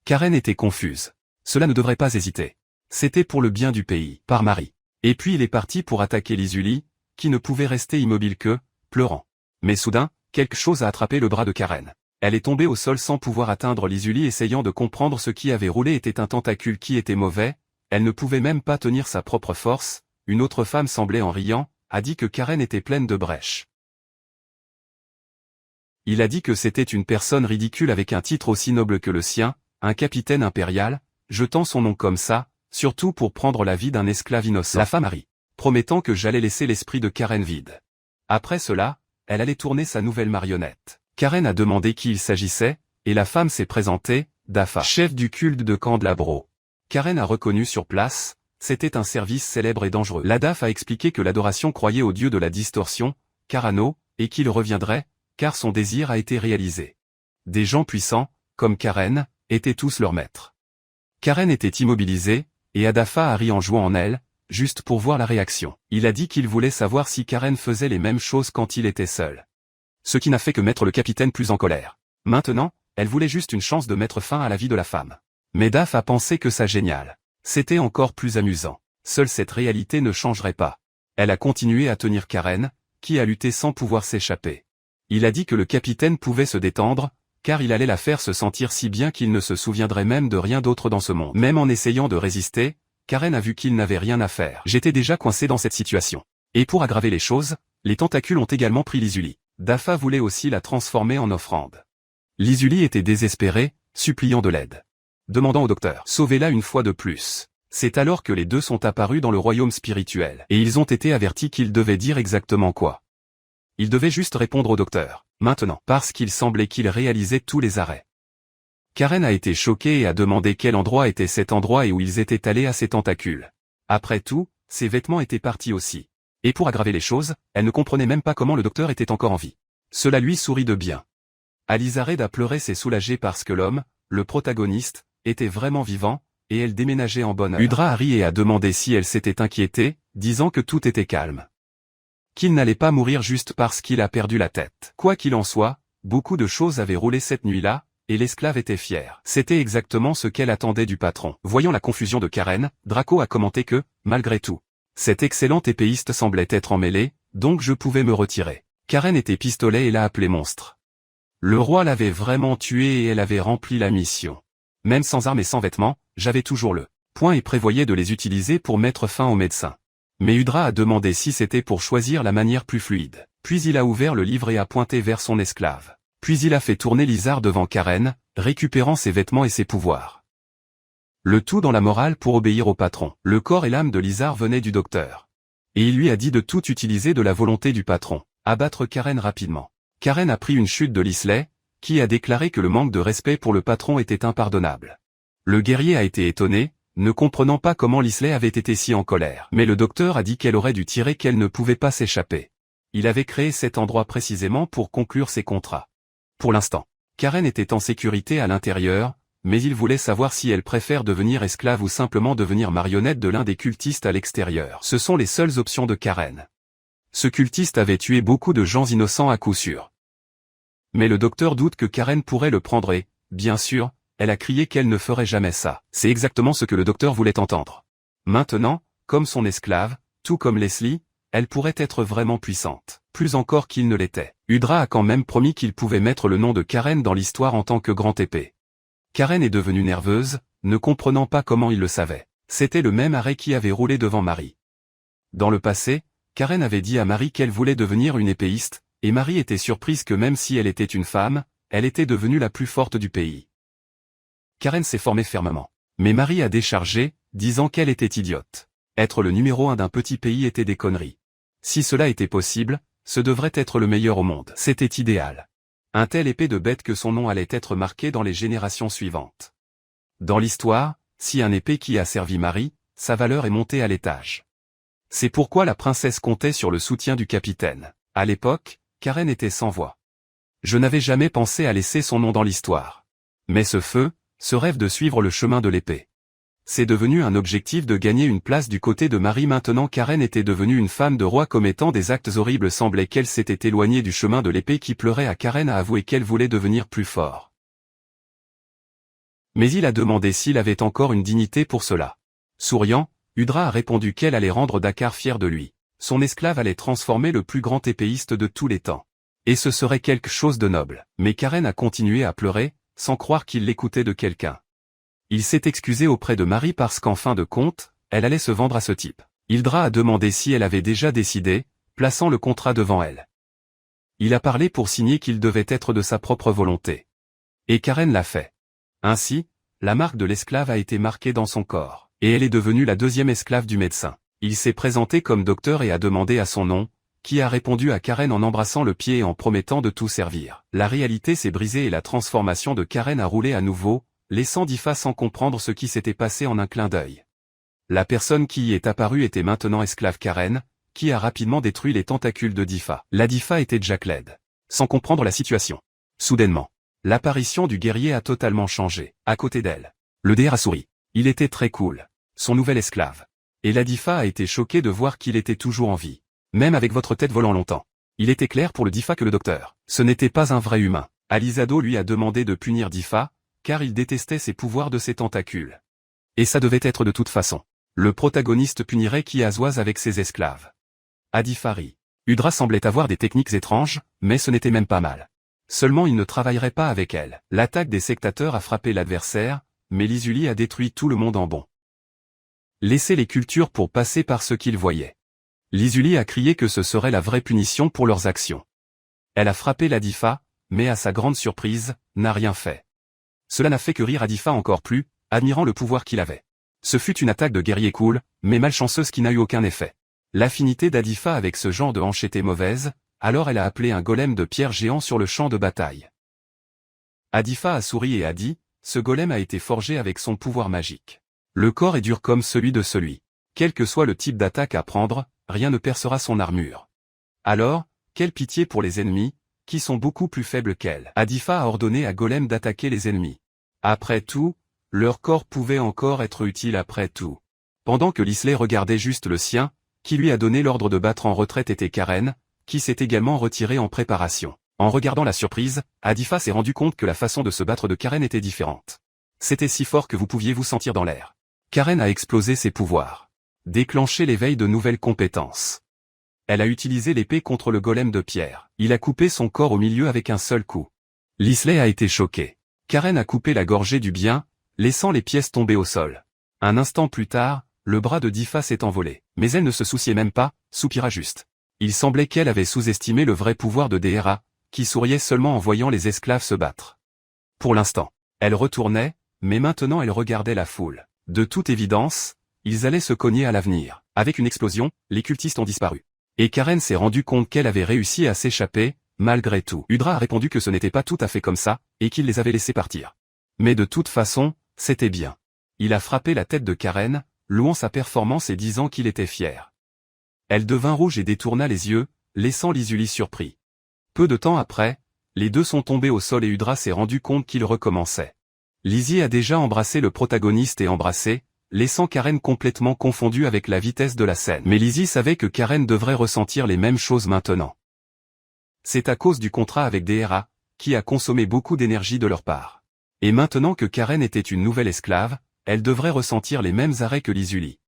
Karen était confuse. Cela ne devrait pas hésiter. C'était pour le bien du pays, par Marie. Et puis il est parti pour attaquer Lizuli, qui ne pouvait rester immobile que, pleurant. Mais soudain, quelque chose a attrapé le bras de Karen. Elle est tombée au sol sans pouvoir atteindre Lizuli essayant de comprendre ce qui avait roulé était un tentacule qui était mauvais, elle ne pouvait même pas tenir sa propre force, une autre femme semblait en riant, a dit que Karen était pleine de brèches. Il a dit que c'était une personne ridicule avec un titre aussi noble que le sien, un capitaine impérial, jetant son nom comme ça, surtout pour prendre la vie d'un esclave innocent. La femme a ri, promettant que j'allais laisser l'esprit de Karen vide. Après cela, elle allait tourner sa nouvelle marionnette. Karen a demandé qui il s'agissait, et la femme s'est présentée, Dafa, chef du culte de Candelabro. Karen a reconnu sur place, c'était un service célèbre et dangereux. La Daf a expliqué que l'adoration croyait au dieu de la distorsion, Carano, et qu'il reviendrait, car son désir a été réalisé. Des gens puissants, comme Karen, étaient tous leurs maîtres. Karen était immobilisée, et Adafa a ri en jouant en elle, juste pour voir la réaction. Il a dit qu'il voulait savoir si Karen faisait les mêmes choses quand il était seul. Ce qui n'a fait que mettre le capitaine plus en colère. Maintenant, elle voulait juste une chance de mettre fin à la vie de la femme. Mais Daf a pensé que ça génial. C'était encore plus amusant. Seule cette réalité ne changerait pas. Elle a continué à tenir Karen, qui a lutté sans pouvoir s'échapper. Il a dit que le capitaine pouvait se détendre, car il allait la faire se sentir si bien qu'il ne se souviendrait même de rien d'autre dans ce monde. Même en essayant de résister, Karen a vu qu'il n'avait rien à faire. J'étais déjà coincé dans cette situation. Et pour aggraver les choses, les tentacules ont également pris Lizuli. Dafa voulait aussi la transformer en offrande. Lizuli était désespérée, suppliant de l'aide. Demandant au docteur, sauvez-la une fois de plus. C'est alors que les deux sont apparus dans le royaume spirituel. Et ils ont été avertis qu'ils devaient dire exactement quoi. Ils devaient juste répondre au docteur, maintenant, parce qu'il semblait qu'il réalisait tous les arrêts. Karen a été choquée et a demandé quel endroit était cet endroit et où ils étaient allés à ces tentacules. Après tout, ses vêtements étaient partis aussi. Et pour aggraver les choses, elle ne comprenait même pas comment le docteur était encore en vie. Cela lui sourit de bien. Alizareth a pleuré, s'est soulagée parce que l'homme, le protagoniste, était vraiment vivant, et elle déménageait en bonne heure. Udra a ri et a demandé si elle s'était inquiétée, disant que tout était calme. Qu'il n'allait pas mourir juste parce qu'il a perdu la tête. Quoi qu'il en soit, beaucoup de choses avaient roulé cette nuit-là, et l'esclave était fier. C'était exactement ce qu'elle attendait du patron. Voyant la confusion de Karen, Draco a commenté que, malgré tout, cet excellent épéiste semblait être emmêlé, donc je pouvais me retirer. Karen était pistolet et l'a appelé monstre. Le roi l'avait vraiment tué et elle avait rempli la mission. Même sans armes et sans vêtements, j'avais toujours le point et prévoyais de les utiliser pour mettre fin au médecin. Mais Udra a demandé si c'était pour choisir la manière plus fluide. Puis il a ouvert le livre et a pointé vers son esclave. Puis il a fait tourner Lizard devant Karen, récupérant ses vêtements et ses pouvoirs. Le tout dans la morale pour obéir au patron. Le corps et l'âme de Lizard venaient du docteur. Et il lui a dit de tout utiliser de la volonté du patron. Abattre Karen rapidement. Karen a pris une chute de Lisley, qui a déclaré que le manque de respect pour le patron était impardonnable. Le guerrier a été étonné, ne comprenant pas comment Lisley avait été si en colère. Mais le docteur a dit qu'elle aurait dû tirer, qu'elle ne pouvait pas s'échapper. Il avait créé cet endroit précisément pour conclure ses contrats. Pour l'instant, Karen était en sécurité à l'intérieur, mais il voulait savoir si elle préfère devenir esclave ou simplement devenir marionnette de l'un des cultistes à l'extérieur. Ce sont les seules options de Karen. Ce cultiste avait tué beaucoup de gens innocents à coup sûr. Mais le docteur doute que Karen pourrait le prendre et, bien sûr, elle a crié qu'elle ne ferait jamais ça. C'est exactement ce que le docteur voulait entendre. Maintenant, comme son esclave, tout comme Leslie, elle pourrait être vraiment puissante, plus encore qu'il ne l'était. Udra a quand même promis qu'il pouvait mettre le nom de Karen dans l'histoire en tant que grande épée. Karen est devenue nerveuse, ne comprenant pas comment il le savait. C'était le même arrêt qui avait roulé devant Marie. Dans le passé, Karen avait dit à Marie qu'elle voulait devenir une épéiste, et Marie était surprise que même si elle était une femme, elle était devenue la plus forte du pays. Karen s'est formée fermement. Mais Marie a déchargé, disant qu'elle était idiote. Être le numéro 1 d'un petit pays était des conneries. Si cela était possible, ce devrait être le meilleur au monde. C'était idéal. Un tel épée de bête que son nom allait être marqué dans les générations suivantes. Dans l'histoire, si un épée qui a servi Marie, sa valeur est montée à l'étage. C'est pourquoi la princesse comptait sur le soutien du capitaine. À l'époque, Karen était sans voix. Je n'avais jamais pensé à laisser son nom dans l'histoire. Mais ce rêve de suivre le chemin de l'épée. C'est devenu un objectif de gagner une place du côté de Marie. Maintenant Karen était devenue une femme de roi commettant des actes horribles. Semblait qu'elle s'était éloignée du chemin de l'épée qui pleurait. À Karen a avoué qu'elle voulait devenir plus fort. Mais il a demandé s'il avait encore une dignité pour cela. Souriant, Udra a répondu qu'elle allait rendre Dakar fier de lui. Son esclave allait transformer le plus grand épéiste de tous les temps. Et ce serait quelque chose de noble. Mais Karen a continué à pleurer, sans croire qu'il l'écoutait de quelqu'un. Il s'est excusé auprès de Marie parce qu'en fin de compte, elle allait se vendre à ce type. Udra a demandé si elle avait déjà décidé, plaçant le contrat devant elle. Il a parlé pour signer qu'il devait être de sa propre volonté. Et Karen l'a fait. Ainsi, la marque de l'esclave a été marquée dans son corps, et elle est devenue la deuxième esclave du médecin. Il s'est présenté comme docteur et a demandé à son nom, qui a répondu à Karen en embrassant le pied et en promettant de tout servir. La réalité s'est brisée et la transformation de Karen a roulé à nouveau, laissant Difa sans comprendre ce qui s'était passé en un clin d'œil. La personne qui y est apparue était maintenant esclave Karen, qui a rapidement détruit les tentacules de Difa. La Difa était Jack Led. Sans comprendre la situation. Soudainement, l'apparition du guerrier a totalement changé. À côté d'elle, le DR a souri. Il était très cool. Son nouvel esclave. Et la Difa a été choquée de voir qu'il était toujours en vie. Même avec votre tête volant longtemps. Il était clair pour le Difa que le docteur, ce n'était pas un vrai humain. Alizado lui a demandé de punir Difa, car il détestait ses pouvoirs de ses tentacules. Et ça devait être de toute façon. Le protagoniste punirait Kiazoise avec ses esclaves. Adifari. Udra semblait avoir des techniques étranges, mais ce n'était même pas mal. Seulement il ne travaillerait pas avec elle. L'attaque des sectateurs a frappé l'adversaire, mais Lizuli a détruit tout le monde en bon. Laissez les cultures pour passer par ce qu'ils voyaient. Lizuli a crié que ce serait la vraie punition pour leurs actions. Elle a frappé l'Adifa, mais à sa grande surprise, n'a rien fait. Cela n'a fait que rire Adifa encore plus, admirant le pouvoir qu'il avait. Ce fut une attaque de guerrier cool, mais malchanceuse qui n'a eu aucun effet. L'affinité d'Adifa avec ce genre de hanche était mauvaise, alors elle a appelé un golem de pierre géant sur le champ de bataille. Adifa a souri et a dit, ce golem a été forgé avec son pouvoir magique. Le corps est dur comme celui de celui. Quel que soit le type d'attaque à prendre, rien ne percera son armure. Alors, quelle pitié pour les ennemis, qui sont beaucoup plus faibles qu'elle. Adifa a ordonné à Golem d'attaquer les ennemis. Après tout, leur corps pouvait encore être utile après tout. Pendant que Lisley regardait juste le sien, qui lui a donné l'ordre de battre en retraite était Karen, qui s'est également retirée en préparation. En regardant la surprise, Adifa s'est rendu compte que la façon de se battre de Karen était différente. C'était si fort que vous pouviez vous sentir dans l'air. Karen a explosé ses pouvoirs. Déclenché l'éveil de nouvelles compétences. Elle a utilisé l'épée contre le golem de pierre. Il a coupé son corps au milieu avec un seul coup. Lisley a été choquée. Karen a coupé la gorgée du bien, laissant les pièces tomber au sol. Un instant plus tard, le bras de Difa s'est envolé. Mais elle ne se souciait même pas, soupira juste. Il semblait qu'elle avait sous-estimé le vrai pouvoir de Dehera, qui souriait seulement en voyant les esclaves se battre. Pour l'instant, elle retournait, mais maintenant elle regardait la foule. De toute évidence, ils allaient se cogner à l'avenir. Avec une explosion, les cultistes ont disparu. Et Karen s'est rendu compte qu'elle avait réussi à s'échapper, malgré tout. Udra a répondu que ce n'était pas tout à fait comme ça, et qu'il les avait laissés partir. Mais de toute façon, c'était bien. Il a frappé la tête de Karen, louant sa performance et disant qu'il était fier. Elle devint rouge et détourna les yeux, laissant Lizuli surpris. Peu de temps après, les deux sont tombés au sol et Udra s'est rendu compte qu'il recommençait. Lizzie a déjà embrassé le protagoniste et embrassé, laissant Karen complètement confondue avec la vitesse de la scène. Mais Lizzie savait que Karen devrait ressentir les mêmes choses maintenant. C'est à cause du contrat avec Dehera, qui a consommé beaucoup d'énergie de leur part. Et maintenant que Karen était une nouvelle esclave, elle devrait ressentir les mêmes arrêts que Lizuli.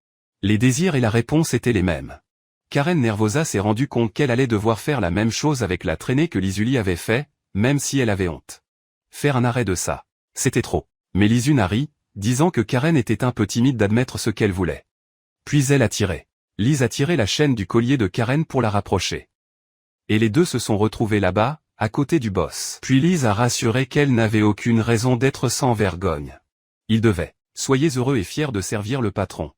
Les désirs et la réponse étaient les mêmes. Karen Nervosa s'est rendu compte qu'elle allait devoir faire la même chose avec la traînée que Lizuli avait fait, même si elle avait honte. Faire un arrêt de ça, c'était trop. Mais Lizuna rit, disant que Karen était un peu timide d'admettre ce qu'elle voulait. Puis elle a tiré. Liz a tiré la chaîne du collier de Karen pour la rapprocher. Et les deux se sont retrouvés là-bas, à côté du boss. Puis Liz a rassuré qu'elle n'avait aucune raison d'être sans vergogne. Il devait. Soyez heureux et fiers de servir le patron.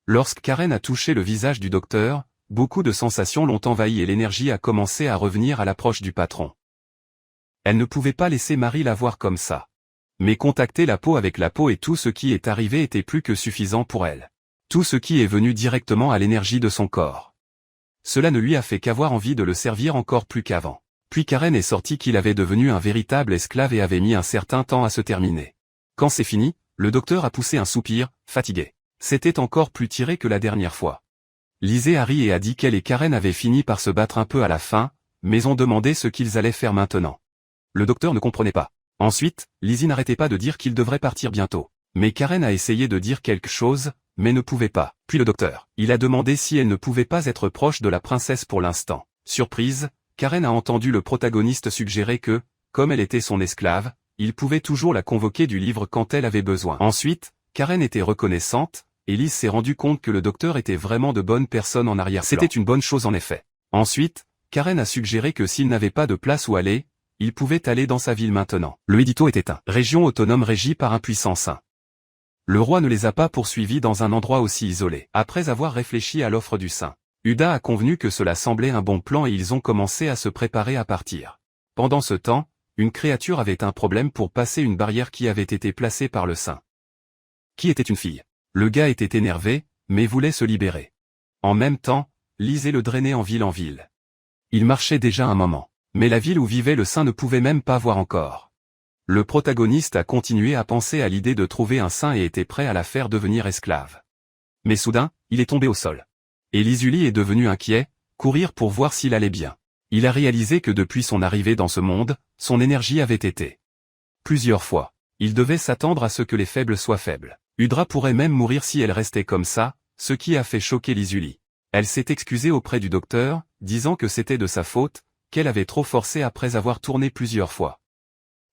Lorsque Karen a touché le visage du docteur, beaucoup de sensations l'ont envahi et l'énergie a commencé à revenir à l'approche du patron. Elle ne pouvait pas laisser Marie la voir comme ça. Mais contacter la peau avec la peau et tout ce qui est arrivé était plus que suffisant pour elle. Tout ce qui est venu directement à l'énergie de son corps. Cela ne lui a fait qu'avoir envie de le servir encore plus qu'avant. Puis Karen est sortie qu'il avait devenu un véritable esclave et avait mis un certain temps à se terminer. Quand c'est fini, le docteur a poussé un soupir, fatigué. C'était encore plus tiré que la dernière fois. Lizzie a ri et a dit qu'elle et Karen avaient fini par se battre un peu à la fin, mais ont demandé ce qu'ils allaient faire maintenant. Le docteur ne comprenait pas. Ensuite, Lizzie n'arrêtait pas de dire qu'il devrait partir bientôt. Mais Karen a essayé de dire quelque chose, mais ne pouvait pas. Puis le docteur, il a demandé si elle ne pouvait pas être proche de la princesse pour l'instant. Surprise, Karen a entendu le protagoniste suggérer que, comme elle était son esclave, il pouvait toujours la convoquer du livre quand elle avait besoin. Ensuite, Karen était reconnaissante, et Liz s'est rendu compte que le docteur était vraiment de bonnes personnes en arrière-plan. C'était une bonne chose en effet. Ensuite, Karen a suggéré que s'il n'avait pas de place où aller, il pouvait aller dans sa ville maintenant. Le édito était un région autonome régie par un puissant saint. Le roi ne les a pas poursuivis dans un endroit aussi isolé. Après avoir réfléchi à l'offre du saint, Uda a convenu que cela semblait un bon plan et ils ont commencé à se préparer à partir. Pendant ce temps, une créature avait un problème pour passer une barrière qui avait été placée par le saint. Qui était une fille. Le gars était énervé, mais voulait se libérer. En même temps, Liz le drainait en ville. Il marchait déjà un moment. Mais la ville où vivait le saint ne pouvait même pas voir encore. Le protagoniste a continué à penser à l'idée de trouver un saint et était prêt à la faire devenir esclave. Mais soudain, il est tombé au sol. Et Lizuli est devenu inquiet, courir pour voir s'il allait bien. Il a réalisé que depuis son arrivée dans ce monde, son énergie avait été. Plusieurs fois, il devait s'attendre à ce que les faibles soient faibles. Udra pourrait même mourir si elle restait comme ça, ce qui a fait choquer Lizuli. Elle s'est excusée auprès du docteur, disant que c'était de sa faute, qu'elle avait trop forcé après avoir tourné plusieurs fois.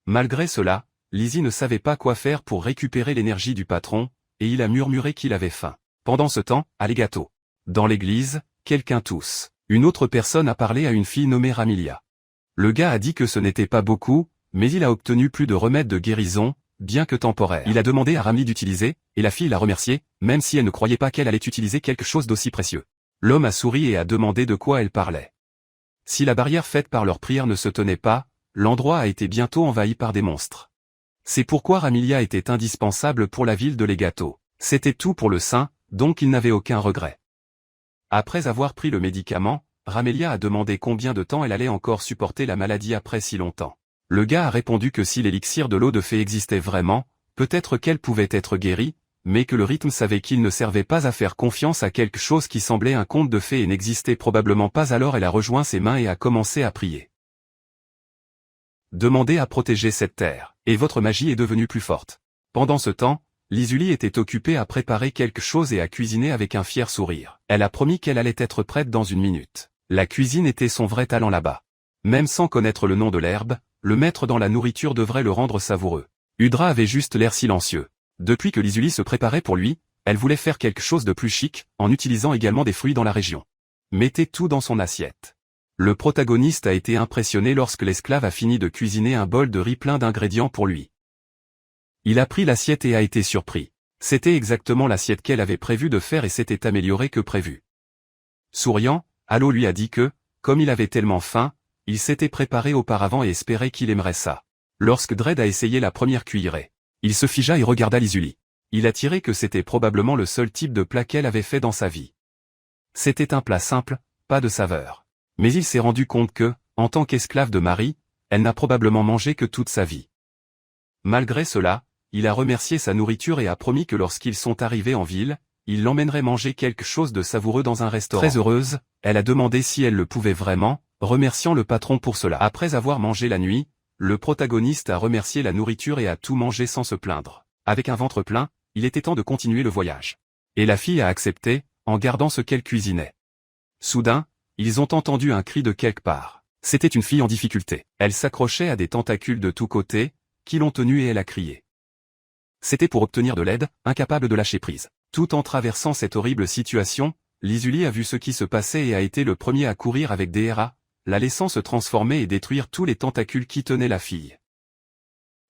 Malgré cela, Lizzie ne savait pas quoi faire pour récupérer l'énergie du patron, et il a murmuré qu'il avait faim. Pendant ce temps, à Legato. Dans l'église, quelqu'un tousse. Une autre personne a parlé à une fille nommée Ramilia. Le gars a dit que ce n'était pas beaucoup, mais il a obtenu plus de remèdes de guérison, bien que temporaire. Il a demandé à Rami d'utiliser, et la fille l'a remercié, même si elle ne croyait pas qu'elle allait utiliser quelque chose d'aussi précieux. L'homme a souri et a demandé de quoi elle parlait. Si la barrière faite par leur prière ne se tenait pas, l'endroit a été bientôt envahi par des monstres. C'est pourquoi Ramilia était indispensable pour la ville de Legato. C'était tout pour le saint, donc il n'avait aucun regret. Après avoir pris le médicament, Ramilia a demandé combien de temps elle allait encore supporter la maladie après si longtemps. Le gars a répondu que si l'élixir de l'eau de fée existait vraiment, peut-être qu'elle pouvait être guérie, mais que le rythme savait qu'il ne servait pas à faire confiance à quelque chose qui semblait un conte de fées et n'existait probablement pas. Alors elle a rejoint ses mains et a commencé à prier. Demandez à protéger cette terre, et votre magie est devenue plus forte. Pendant ce temps, Lizuli était occupée à préparer quelque chose et à cuisiner avec un fier sourire. Elle a promis qu'elle allait être prête dans une minute. La cuisine était son vrai talent là-bas. Même sans connaître le nom de l'herbe, le mettre dans la nourriture devrait le rendre savoureux. Udra avait juste l'air silencieux. Depuis que Lizuli se préparait pour lui, elle voulait faire quelque chose de plus chic, en utilisant également des fruits dans la région. Mettez tout dans son assiette. Le protagoniste a été impressionné lorsque l'esclave a fini de cuisiner un bol de riz plein d'ingrédients pour lui. Il a pris l'assiette et a été surpris. C'était exactement l'assiette qu'elle avait prévu de faire et s'était améliorée que prévu. Souriant, Halo lui a dit que, comme il avait tellement faim, il s'était préparé auparavant et espérait qu'il aimerait ça. Lorsque Dredd a essayé la première cuillerée, il se figea et regarda Lizuli. Il a tiré que c'était probablement le seul type de plat qu'elle avait fait dans sa vie. C'était un plat simple, pas de saveur. Mais il s'est rendu compte que, en tant qu'esclave de Marie, elle n'a probablement mangé que toute sa vie. Malgré cela, il a remercié sa nourriture et a promis que lorsqu'ils sont arrivés en ville, il l'emmènerait manger quelque chose de savoureux dans un restaurant. Très heureuse, elle a demandé si elle le pouvait vraiment, remerciant le patron pour cela. Après avoir mangé la nuit, le protagoniste a remercié la nourriture et a tout mangé sans se plaindre. Avec un ventre plein, il était temps de continuer le voyage. Et la fille a accepté, en gardant ce qu'elle cuisinait. Soudain, ils ont entendu un cri de quelque part. C'était une fille en difficulté. Elle s'accrochait à des tentacules de tous côtés, qui l'ont tenue et elle a crié. C'était pour obtenir de l'aide, incapable de lâcher prise. Tout en traversant cette horrible situation, Lizuli a vu ce qui se passait et a été le premier à courir avec Deera, la laissant se transformer et détruire tous les tentacules qui tenaient la fille.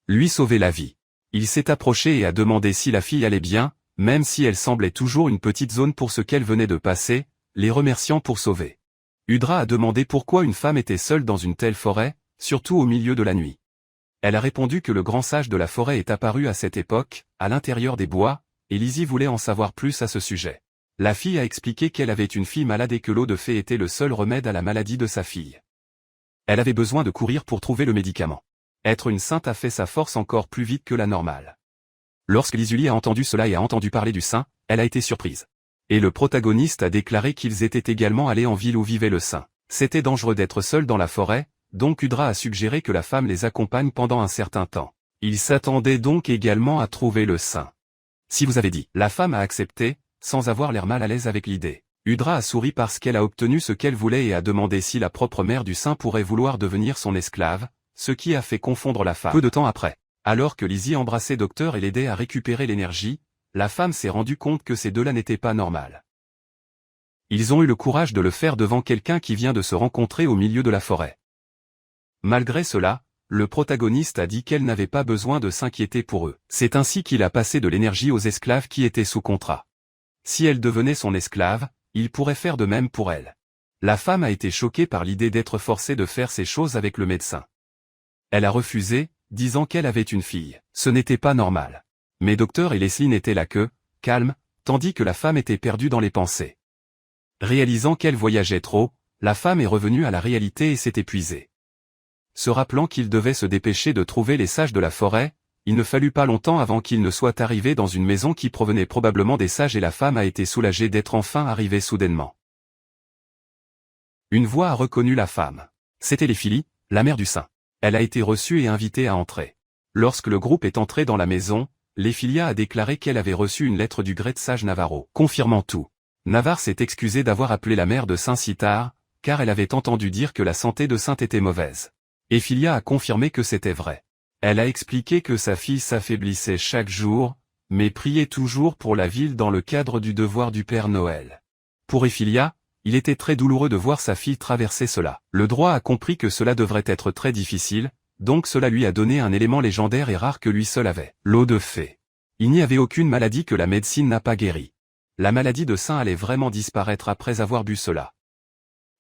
Lui sauver la vie. Il s'est approché et a demandé si la fille allait bien, même si elle semblait toujours une petite zone pour ce qu'elle venait de passer, les remerciant pour sauver. Udra a demandé pourquoi une femme était seule dans une telle forêt, surtout au milieu de la nuit. Elle a répondu que le grand sage de la forêt est apparu à cette époque, à l'intérieur des bois, et Lizzie voulait en savoir plus à ce sujet. La fille a expliqué qu'elle avait une fille malade et que l'eau de fée était le seul remède à la maladie de sa fille. Elle avait besoin de courir pour trouver le médicament. Être une sainte a fait sa force encore plus vite que la normale. Lorsque Lizuli a entendu cela et a entendu parler du saint, elle a été surprise. Et le protagoniste a déclaré qu'ils étaient également allés en ville où vivait le saint. C'était dangereux d'être seul dans la forêt, donc Udra a suggéré que la femme les accompagne pendant un certain temps. Il s'attendait donc également à trouver le saint. Si vous avez dit, la femme a accepté, sans avoir l'air mal à l'aise avec l'idée. Udra a souri parce qu'elle a obtenu ce qu'elle voulait et a demandé si la propre mère du saint pourrait vouloir devenir son esclave, ce qui a fait confondre la femme. Peu de temps après, alors que Lizzie embrassait Docteur et l'aidait à récupérer l'énergie, la femme s'est rendue compte que ces deux-là n'étaient pas normales. Ils ont eu le courage de le faire devant quelqu'un qui vient de se rencontrer au milieu de la forêt. Malgré cela, le protagoniste a dit qu'elle n'avait pas besoin de s'inquiéter pour eux. C'est ainsi qu'il a passé de l'énergie aux esclaves qui étaient sous contrat. Si elle devenait son esclave, il pourrait faire de même pour elle. La femme a été choquée par l'idée d'être forcée de faire ces choses avec le médecin. Elle a refusé, disant qu'elle avait une fille. Ce n'était pas normal. Mais Docteur et Leslie n'étaient là que, calmes, tandis que la femme était perdue dans les pensées. Réalisant qu'elle voyageait trop, la femme est revenue à la réalité et s'est épuisée. Se rappelant qu'il devait se dépêcher de trouver les sages de la forêt, il ne fallut pas longtemps avant qu'il ne soit arrivé dans une maison qui provenait probablement des sages et la femme a été soulagée d'être enfin arrivée soudainement. Une voix a reconnu la femme. C'était Léphilie, la mère du saint. Elle a été reçue et invitée à entrer. Lorsque le groupe est entré dans la maison, Léphilia a déclaré qu'elle avait reçu une lettre du Great Sage Navarro. Confirmant tout. Navarre s'est excusée d'avoir appelé la mère de Saint si tard, car elle avait entendu dire que la santé de Sainte était mauvaise. Ephilia a confirmé que c'était vrai. Elle a expliqué que sa fille s'affaiblissait chaque jour, mais priait toujours pour la ville dans le cadre du devoir du Père Noël. Pour Ephilia, il était très douloureux de voir sa fille traverser cela. Le droit a compris que cela devrait être très difficile, donc cela lui a donné un élément légendaire et rare que lui seul avait. L'eau de fée. Il n'y avait aucune maladie que la médecine n'a pas guérie. La maladie de Saint allait vraiment disparaître après avoir bu cela.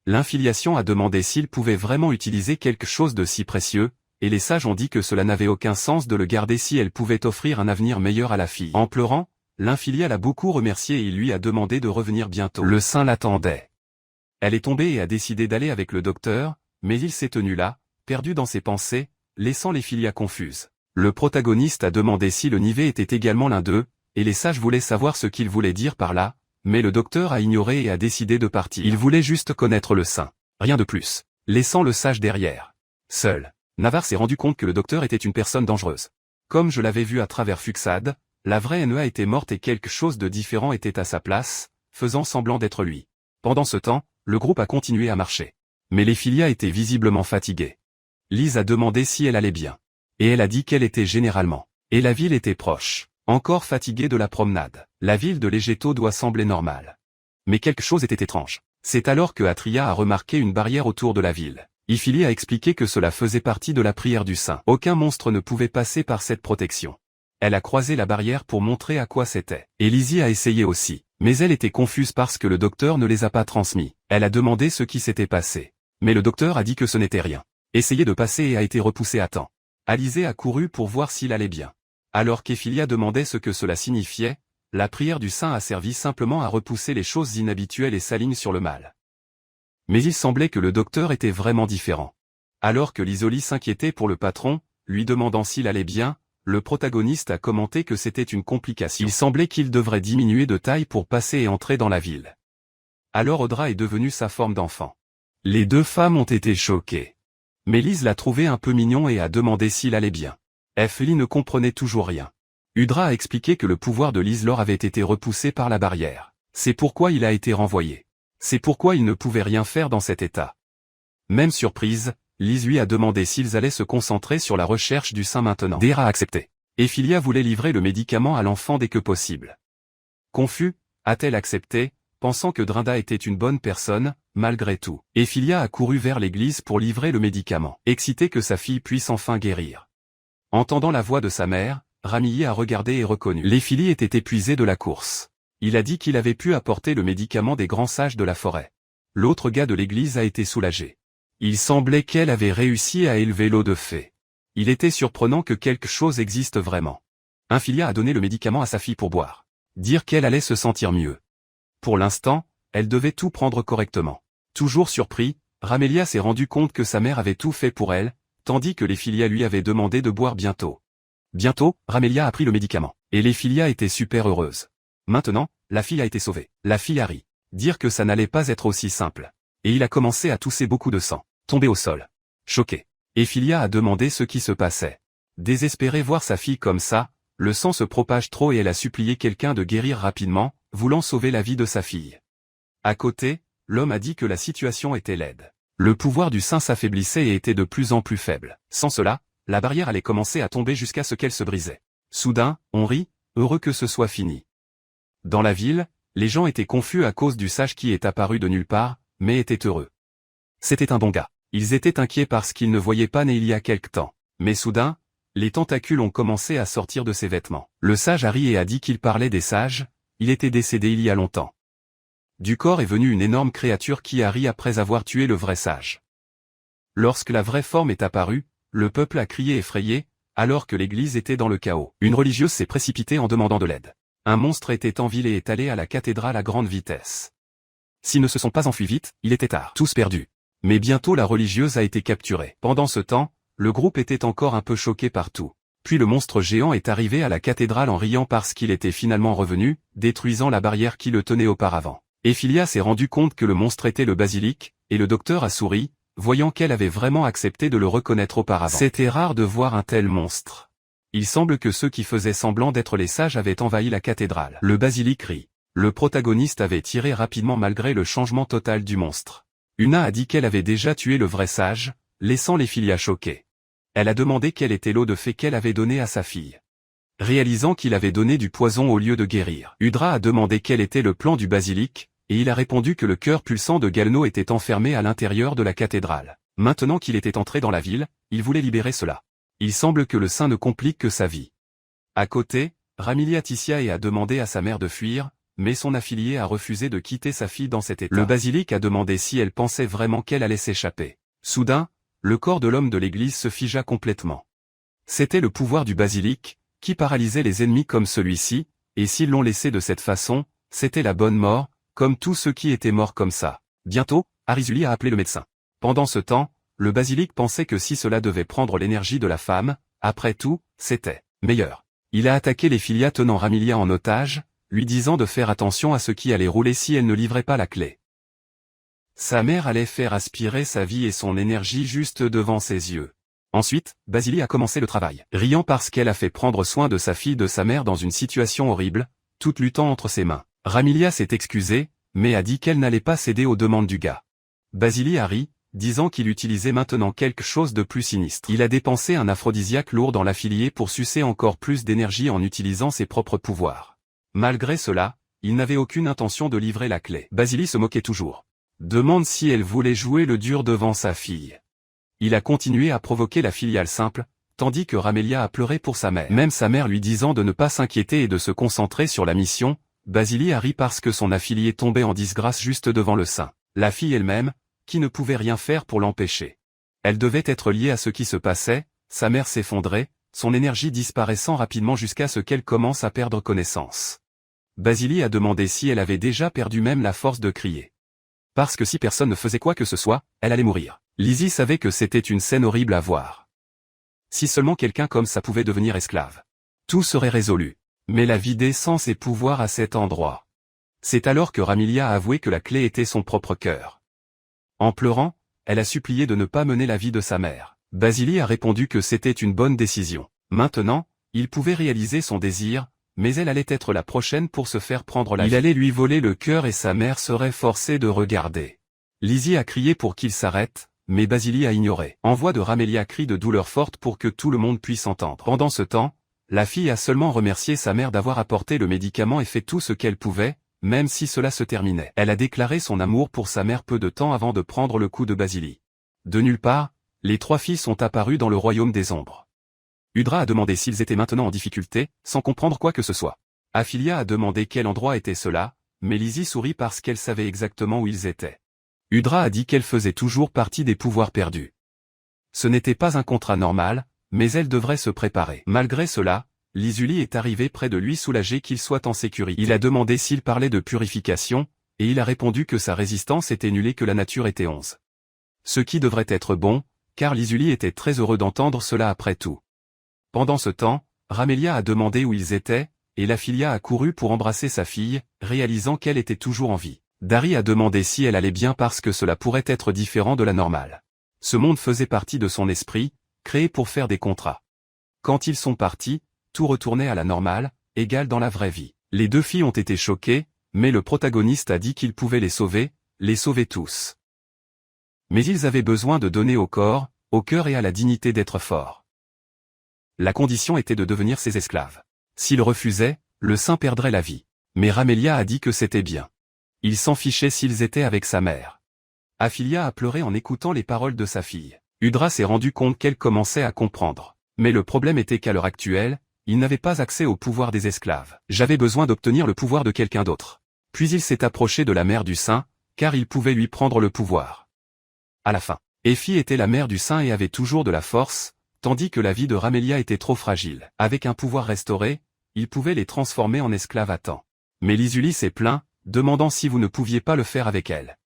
L'infiliation a demandé s'il pouvait vraiment utiliser quelque chose de si précieux, et les sages ont dit que cela n'avait aucun sens de le garder si elle pouvait offrir un avenir meilleur à la fille. En pleurant, l'infilia l'a beaucoup remercié et il lui a demandé de revenir bientôt. Le saint l'attendait. Elle est tombée et a décidé d'aller avec le docteur, mais il s'est tenu là, perdu dans ses pensées, laissant Léphilia confuse. Le protagoniste a demandé si le Nivé était également l'un d'eux, et les sages voulaient savoir ce qu'il voulait dire par là, mais le docteur a ignoré et a décidé de partir. Il voulait juste connaître le saint. Rien de plus. Laissant le sage derrière. Seul. Navarre s'est rendu compte que le docteur était une personne dangereuse. Comme je l'avais vu à travers Fuxad, la vraie NEA était morte et quelque chose de différent était à sa place, faisant semblant d'être lui. Pendant ce temps, le groupe a continué à marcher. Mais Éphilia était visiblement fatiguée. Lise a demandé si elle allait bien. Et elle a dit qu'elle était généralement. Et la ville était proche. Encore fatiguée de la promenade. La ville de Legeto doit sembler normale. Mais quelque chose était étrange. C'est alors que Atria a remarqué une barrière autour de la ville. Éphilie a expliqué que cela faisait partie de la prière du saint. Aucun monstre ne pouvait passer par cette protection. Elle a croisé la barrière pour montrer à quoi c'était. Et Lizzie a essayé aussi. Mais elle était confuse parce que le docteur ne les a pas transmis. Elle a demandé ce qui s'était passé. Mais le docteur a dit que ce n'était rien. Essayé de passer et a été repoussé à temps. Alizé a couru pour voir s'il allait bien. Alors qu'Éphilia demandait ce que cela signifiait, la prière du saint a servi simplement à repousser les choses inhabituelles et s'aligne sur le mal. Mais il semblait que le docteur était vraiment différent. Alors que l'Isoli s'inquiétait pour le patron, lui demandant s'il allait bien, le protagoniste a commenté que c'était une complication. Il semblait qu'il devrait diminuer de taille pour passer et entrer dans la ville. Alors Audra est devenue sa forme d'enfant. Les deux femmes ont été choquées. Mais Lise l'a trouvé un peu mignon et a demandé s'il allait bien. Ephilie ne comprenait toujours rien. Udra a expliqué que le pouvoir de Lise-Laure avait été repoussé par la barrière. C'est pourquoi il a été renvoyé. C'est pourquoi il ne pouvait rien faire dans cet état. Même surprise, Lise lui a demandé s'ils allaient se concentrer sur la recherche du saint maintenant. Dera a accepté. Ephilia voulait livrer le médicament à l'enfant dès que possible. Confus, a-t-elle accepté, pensant que Drinda était une bonne personne, malgré tout. Ephilia a couru vers l'église pour livrer le médicament, excitée que sa fille puisse enfin guérir. Entendant la voix de sa mère, Ramillier a regardé et reconnu. L'Éphilie était épuisée de la course. Il a dit qu'il avait pu apporter le médicament des grands sages de la forêt. L'autre gars de l'église a été soulagé. Il semblait qu'elle avait réussi à élever l'eau de fée. Il était surprenant que quelque chose existe vraiment. Infilia a donné le médicament à sa fille pour boire. Dire qu'elle allait se sentir mieux. Pour l'instant, elle devait tout prendre correctement. Toujours surpris, Ramélia s'est rendu compte que sa mère avait tout fait pour elle, tandis que l'Éphilia lui avait demandé de boire bientôt. Bientôt, Ramélia a pris le médicament, et l'Éphilia était super heureuse. Maintenant, la fille a été sauvée. La fille a ri. Dire que ça n'allait pas être aussi simple. Et il a commencé à tousser beaucoup de sang, tombé au sol. Choqué. Éphilia a demandé ce qui se passait. Désespérée voir sa fille comme ça, le sang se propage trop et elle a supplié quelqu'un de guérir rapidement, voulant sauver la vie de sa fille. À côté, l'homme a dit que la situation était laide. Le pouvoir du saint s'affaiblissait et était de plus en plus faible. Sans cela, la barrière allait commencer à tomber jusqu'à ce qu'elle se brisait. Soudain, on rit, heureux que ce soit fini. Dans la ville, les gens étaient confus à cause du sage qui est apparu de nulle part, mais étaient heureux. C'était un bon gars. Ils étaient inquiets parce qu'ils ne voyaient pas né il y a quelque temps. Mais soudain, les tentacules ont commencé à sortir de ses vêtements. Le sage a ri et a dit qu'il parlait des sages, il était décédé il y a longtemps. Du corps est venue une énorme créature qui a ri après avoir tué le vrai sage. Lorsque la vraie forme est apparue, le peuple a crié effrayé, alors que l'église était dans le chaos. Une religieuse s'est précipitée en demandant de l'aide. Un monstre était en ville et est allé à la cathédrale à grande vitesse. S'ils ne se sont pas enfuis vite, il était tard. Tous perdus. Mais bientôt la religieuse a été capturée. Pendant ce temps, le groupe était encore un peu choqué par tout. Puis le monstre géant est arrivé à la cathédrale en riant parce qu'il était finalement revenu, détruisant la barrière qui le tenait auparavant. Ephilia s'est rendu compte que le monstre était le basilic, et le docteur a souri, voyant qu'elle avait vraiment accepté de le reconnaître auparavant. C'était rare de voir un tel monstre. Il semble que ceux qui faisaient semblant d'être les sages avaient envahi la cathédrale. Le basilic rit. Le protagoniste avait tiré rapidement malgré le changement total du monstre. Una a dit qu'elle avait déjà tué le vrai sage, laissant l'Éphilia choquée. Elle a demandé quelle était l'eau de fée qu'elle avait donnée à sa fille. Réalisant qu'il avait donné du poison au lieu de guérir. Udra a demandé quel était le plan du basilic, et il a répondu que le cœur pulsant de Galno était enfermé à l'intérieur de la cathédrale. Maintenant qu'il était entré dans la ville, il voulait libérer cela. Il semble que le saint ne complique que sa vie. À côté, Ramilia Ticia a demandé à sa mère de fuir, mais son affilié a refusé de quitter sa fille dans cet état. Le basilic a demandé si elle pensait vraiment qu'elle allait s'échapper. Soudain, le corps de l'homme de l'église se figea complètement. C'était le pouvoir du basilic, qui paralysait les ennemis comme celui-ci, et s'ils l'ont laissé de cette façon, c'était la bonne mort, comme tous ceux qui étaient morts comme ça. Bientôt, Arizuli a appelé le médecin. Pendant ce temps, le basilic pensait que si cela devait prendre l'énergie de la femme, après tout, c'était meilleur. Il a attaqué les filias tenant Ramilia en otage, lui disant de faire attention à ce qui allait rouler si elle ne livrait pas la clé. Sa mère allait faire aspirer sa vie et son énergie juste devant ses yeux. Ensuite, Basili a commencé le travail, riant parce qu'elle a fait prendre soin de sa fille de sa mère dans une situation horrible, toute luttant entre ses mains. Ramilia s'est excusée, mais a dit qu'elle n'allait pas céder aux demandes du gars. Basili a ri, disant qu'il utilisait maintenant quelque chose de plus sinistre. Il a dépensé un aphrodisiaque lourd dans l'affilié pour sucer encore plus d'énergie en utilisant ses propres pouvoirs. Malgré cela, il n'avait aucune intention de livrer la clé. Basili se moquait toujours. Demande si elle voulait jouer le dur devant sa fille. Il a continué à provoquer la filiale simple, tandis que Ramelia a pleuré pour sa mère. Même sa mère lui disant de ne pas s'inquiéter et de se concentrer sur la mission, Basili a ri parce que son affilié tombait en disgrâce juste devant le sein. La fille elle-même, qui ne pouvait rien faire pour l'empêcher. Elle devait être liée à ce qui se passait, sa mère s'effondrait, son énergie disparaissant rapidement jusqu'à ce qu'elle commence à perdre connaissance. Basili a demandé si elle avait déjà perdu même la force de crier. Parce que si personne ne faisait quoi que ce soit, elle allait mourir. Lizzie savait que c'était une scène horrible à voir. Si seulement quelqu'un comme ça pouvait devenir esclave. Tout serait résolu. Mais la vider sans ses pouvoirs à cet endroit. C'est alors que Ramelia a avoué que la clé était son propre cœur. En pleurant, elle a supplié de ne pas mener la vie de sa mère. Basili a répondu que c'était une bonne décision. Maintenant, il pouvait réaliser son désir, mais elle allait être la prochaine pour se faire prendre la vie. Il allait lui voler le cœur et sa mère serait forcée de regarder. Lizzie a crié pour qu'il s'arrête, mais Basili a ignoré. Envoie de Ramelia crie de douleur forte pour que tout le monde puisse entendre. Pendant ce temps, la fille a seulement remercié sa mère d'avoir apporté le médicament et fait tout ce qu'elle pouvait, même si cela se terminait. Elle a déclaré son amour pour sa mère peu de temps avant de prendre le coup de Basili. De nulle part, les trois filles sont apparues dans le royaume des ombres. Udra a demandé s'ils étaient maintenant en difficulté, sans comprendre quoi que ce soit. Aphilia a demandé quel endroit était cela, mais Lizzie sourit parce qu'elle savait exactement où ils étaient. Udra a dit qu'elle faisait toujours partie des pouvoirs perdus. Ce n'était pas un contrat normal, mais elle devrait se préparer. Malgré cela, Lizuli est arrivé près de lui soulagé qu'il soit en sécurité. Il a demandé s'il parlait de purification, et il a répondu que sa résistance était nulle et que la nature était 11. Ce qui devrait être bon, car Lizuli était très heureux d'entendre cela après tout. Pendant ce temps, Ramelia a demandé où ils étaient, et Laphilia a couru pour embrasser sa fille, réalisant qu'elle était toujours en vie. Dari a demandé si elle allait bien parce que cela pourrait être différent de la normale. Ce monde faisait partie de son esprit, créé pour faire des contrats. Quand ils sont partis, tout retournait à la normale, égal dans la vraie vie. Les deux filles ont été choquées, mais le protagoniste a dit qu'il pouvait les sauver tous. Mais ils avaient besoin de donner au corps, au cœur et à la dignité d'être forts. La condition était de devenir ses esclaves. S'ils refusaient, le saint perdrait la vie. Mais Ramelia a dit que c'était bien. Il s'en fichait s'ils étaient avec sa mère. Aphilia a pleuré en écoutant les paroles de sa fille. Udra s'est rendu compte qu'elle commençait à comprendre. Mais le problème était qu'à l'heure actuelle, il n'avait pas accès au pouvoir des esclaves. J'avais besoin d'obtenir le pouvoir de quelqu'un d'autre. Puis il s'est approché de la mère du saint, car il pouvait lui prendre le pouvoir. À la fin, Effie était la mère du saint et avait toujours de la force, tandis que la vie de Ramelia était trop fragile. Avec un pouvoir restauré, il pouvait les transformer en esclaves à temps. Mais Lizuli s'est plaint, demandant si vous ne pouviez pas le faire avec elle.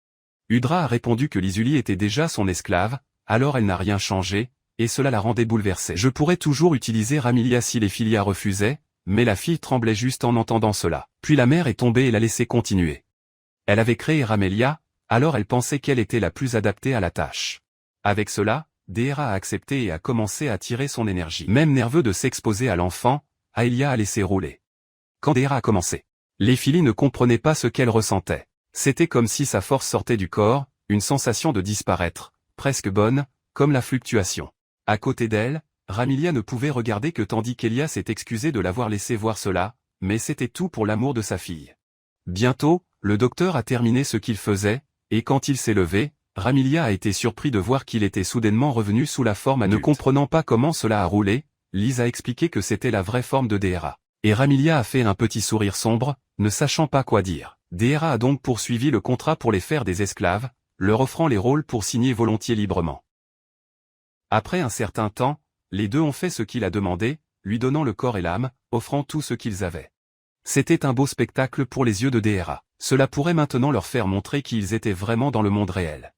Udra a répondu que Lizuli était déjà son esclave, alors elle n'a rien changé, et cela la rendait bouleversée. Je pourrais toujours utiliser Ramelia si les Philia refusaient, mais la fille tremblait juste en entendant cela. Puis la mère est tombée et l'a laissée continuer. Elle avait créé Ramelia, alors elle pensait qu'elle était la plus adaptée à la tâche. Avec cela, Deera a accepté et a commencé à tirer son énergie. Même nerveux de s'exposer à l'enfant, Aelia a laissé rouler. Quand Deera a commencé, les Philly ne comprenaient pas ce qu'elle ressentait. C'était comme si sa force sortait du corps, une sensation de disparaître, presque bonne, comme la fluctuation. À côté d'elle, Ramelia ne pouvait regarder que tandis qu'Elia s'est excusé de l'avoir laissé voir cela, mais c'était tout pour l'amour de sa fille. Bientôt, le docteur a terminé ce qu'il faisait, et quand il s'est levé, Ramelia a été surpris de voir qu'il était soudainement revenu sous la forme adulte. Ne comprenant pas comment cela a roulé, Liz a expliqué que c'était la vraie forme de Deera. Et Ramelia a fait un petit sourire sombre, ne sachant pas quoi dire. Deera a donc poursuivi le contrat pour les faire des esclaves, leur offrant les rôles pour signer volontiers librement. Après un certain temps, les deux ont fait ce qu'il a demandé, lui donnant le corps et l'âme, offrant tout ce qu'ils avaient. C'était un beau spectacle pour les yeux de Deera. Cela pourrait maintenant leur faire montrer qu'ils étaient vraiment dans le monde réel.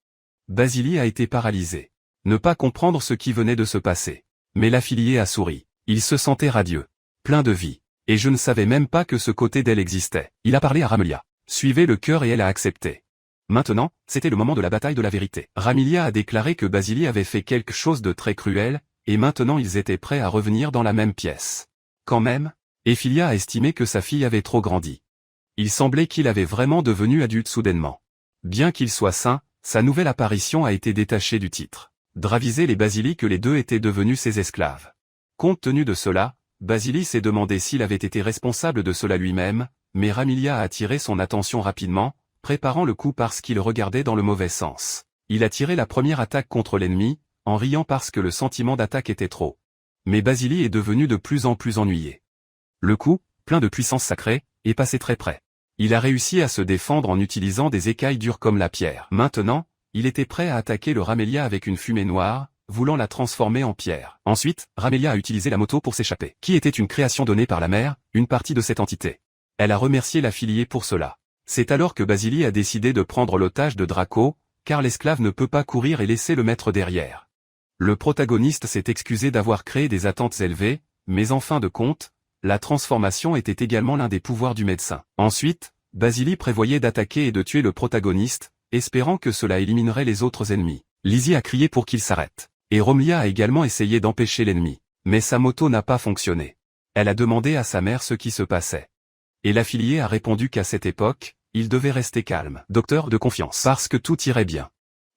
Basili a été paralysé. Ne pas comprendre ce qui venait de se passer. Mais l'affilié a souri. Il se sentait radieux. Plein de vie. Et je ne savais même pas que ce côté d'elle existait. Il a parlé à Ramelia. Suivez le cœur et elle a accepté. Maintenant, c'était le moment de la bataille de la vérité. Ramelia a déclaré que Basili avait fait quelque chose de très cruel, et maintenant ils étaient prêts à revenir dans la même pièce. Quand même, Ephilia a estimé que sa fille avait trop grandi. Il semblait qu'il avait vraiment devenu adulte soudainement. Bien qu'il soit sain, sa nouvelle apparition a été détachée du titre. Dravisé et Basilis que les deux étaient devenus ses esclaves. Compte tenu de cela, Basilis s'est demandé s'il avait été responsable de cela lui-même, mais Ramilia a attiré son attention rapidement, préparant le coup parce qu'il regardait dans le mauvais sens. Il a tiré la première attaque contre l'ennemi, en riant parce que le sentiment d'attaque était trop. Mais Basilis est devenu de plus en plus ennuyé. Le coup, plein de puissance sacrée, est passé très près. Il a réussi à se défendre en utilisant des écailles dures comme la pierre. Maintenant, il était prêt à attaquer le Ramelia avec une fumée noire, voulant la transformer en pierre. Ensuite, Ramelia a utilisé la moto pour s'échapper. Qui était une création donnée par la mère, une partie de cette entité. Elle a remercié l'affilié pour cela. C'est alors que Basilis a décidé de prendre l'otage de Draco, car l'esclave ne peut pas courir et laisser le maître derrière. Le protagoniste s'est excusé d'avoir créé des attentes élevées, mais en fin de compte, la transformation était également l'un des pouvoirs du médecin. Ensuite, Basilis prévoyait d'attaquer et de tuer le protagoniste, espérant que cela éliminerait les autres ennemis. Lizzie a crié pour qu'il s'arrête. Et Romlia a également essayé d'empêcher l'ennemi. Mais sa moto n'a pas fonctionné. Elle a demandé à sa mère ce qui se passait. Et l'affilié a répondu qu'à cette époque, il devait rester calme. Docteur de confiance. Parce que tout irait bien.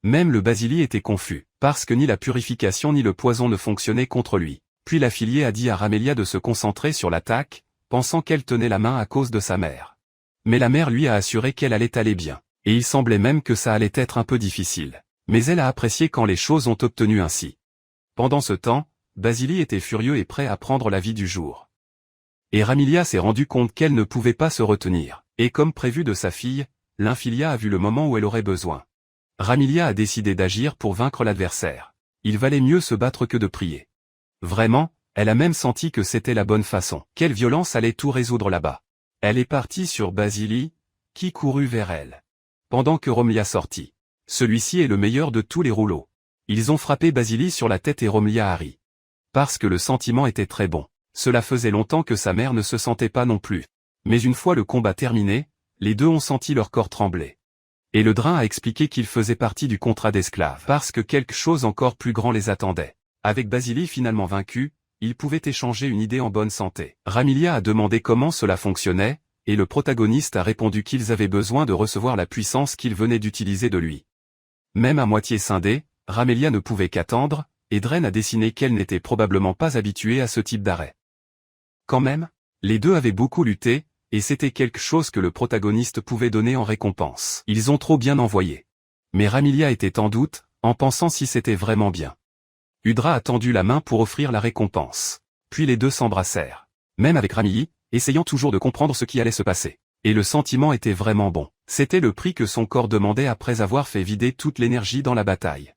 Même le Basilis était confus, parce que ni la purification ni le poison ne fonctionnaient contre lui. Puis l'affilié a dit à Ramelia de se concentrer sur l'attaque, pensant qu'elle tenait la main à cause de sa mère. Mais la mère lui a assuré qu'elle allait aller bien. Et il semblait même que ça allait être un peu difficile. Mais elle a apprécié quand les choses ont obtenu ainsi. Pendant ce temps, Basilis était furieux et prêt à prendre la vie du jour. Et Ramilia s'est rendu compte qu'elle ne pouvait pas se retenir. Et comme prévu de sa fille, l'infilia a vu le moment où elle aurait besoin. Ramilia a décidé d'agir pour vaincre l'adversaire. Il valait mieux se battre que de prier. Vraiment, elle a même senti que c'était la bonne façon. Quelle violence allait tout résoudre là-bas. Elle est partie sur Basilis, qui courut vers elle. Pendant que Romlia sortit. Celui-ci est le meilleur de tous les rouleaux. Ils ont frappé Basilis sur la tête et Romlia a ri. Parce que le sentiment était très bon. Cela faisait longtemps que sa mère ne se sentait pas non plus. Mais une fois le combat terminé, les deux ont senti leur corps trembler. Et le drain a expliqué qu'il faisait partie du contrat d'esclave. Parce que quelque chose encore plus grand les attendait. Avec Basilis finalement vaincu, ils pouvaient échanger une idée en bonne santé. Ramilia a demandé comment cela fonctionnait, et le protagoniste a répondu qu'ils avaient besoin de recevoir la puissance qu'ils venaient d'utiliser de lui. Même à moitié scindée, Ramelia ne pouvait qu'attendre, et Dren a dessiné qu'elle n'était probablement pas habituée à ce type d'arrêt. Quand même, les deux avaient beaucoup lutté, et c'était quelque chose que le protagoniste pouvait donner en récompense. Ils ont trop bien envoyé. Mais Ramilia était en doute, en pensant si c'était vraiment bien. Udra a tendu la main pour offrir la récompense. Puis les deux s'embrassèrent. Même avec Ramilly, essayant toujours de comprendre ce qui allait se passer. Et le sentiment était vraiment bon. C'était le prix que son corps demandait après avoir fait vider toute l'énergie dans la bataille.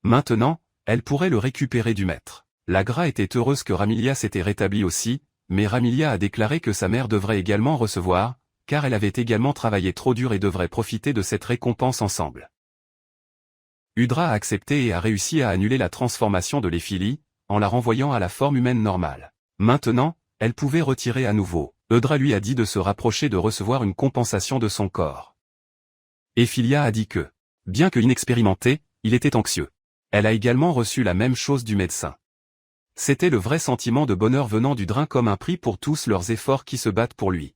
Maintenant, elle pourrait le récupérer du maître. Lagra était heureuse que Ramilia s'était rétablie aussi, mais Ramilia a déclaré que sa mère devrait également recevoir, car elle avait également travaillé trop dur et devrait profiter de cette récompense ensemble. Udra a accepté et a réussi à annuler la transformation de l'Éphilie, en la renvoyant à la forme humaine normale. Maintenant, elle pouvait retirer à nouveau. Udra lui a dit de se rapprocher de recevoir une compensation de son corps. Ephilia a dit que, bien que inexpérimenté, il était anxieux. Elle a également reçu la même chose du médecin. C'était le vrai sentiment de bonheur venant du drain comme un prix pour tous leurs efforts qui se battent pour lui.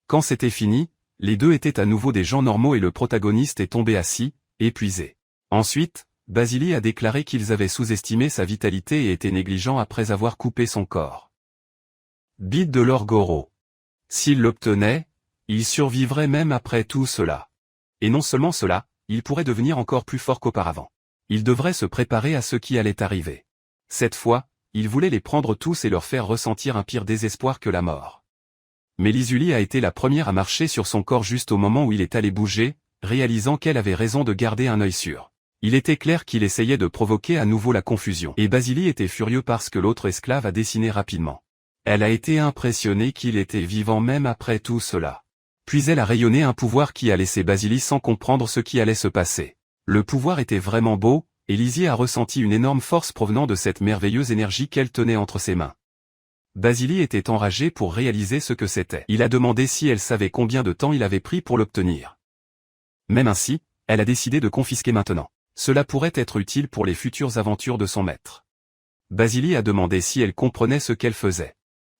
Quand c'était fini, les deux étaient à nouveau des gens normaux et le protagoniste est tombé assis, épuisé. Ensuite, Basilis a déclaré qu'ils avaient sous-estimé sa vitalité et étaient négligents après avoir coupé son corps. Bide de l'Orgoro. S'il l'obtenait, il survivrait même après tout cela. Et non seulement cela, il pourrait devenir encore plus fort qu'auparavant. Il devrait se préparer à ce qui allait arriver. Cette fois, il voulait les prendre tous et leur faire ressentir un pire désespoir que la mort. Mais Lizuli a été la première à marcher sur son corps juste au moment où il est allé bouger, réalisant qu'elle avait raison de garder un œil sûr. Il était clair qu'il essayait de provoquer à nouveau la confusion. Et Basilis était furieux parce que l'autre esclave a dessiné rapidement. Elle a été impressionnée qu'il était vivant même après tout cela. Puis elle a rayonné un pouvoir qui a laissé Basilis sans comprendre ce qui allait se passer. Le pouvoir était vraiment beau, et Lizzie a ressenti une énorme force provenant de cette merveilleuse énergie qu'elle tenait entre ses mains. Basilis était enragé pour réaliser ce que c'était. Il a demandé si elle savait combien de temps il avait pris pour l'obtenir. Même ainsi, elle a décidé de confisquer maintenant. Cela pourrait être utile pour les futures aventures de son maître. Basilis a demandé si elle comprenait ce qu'elle faisait.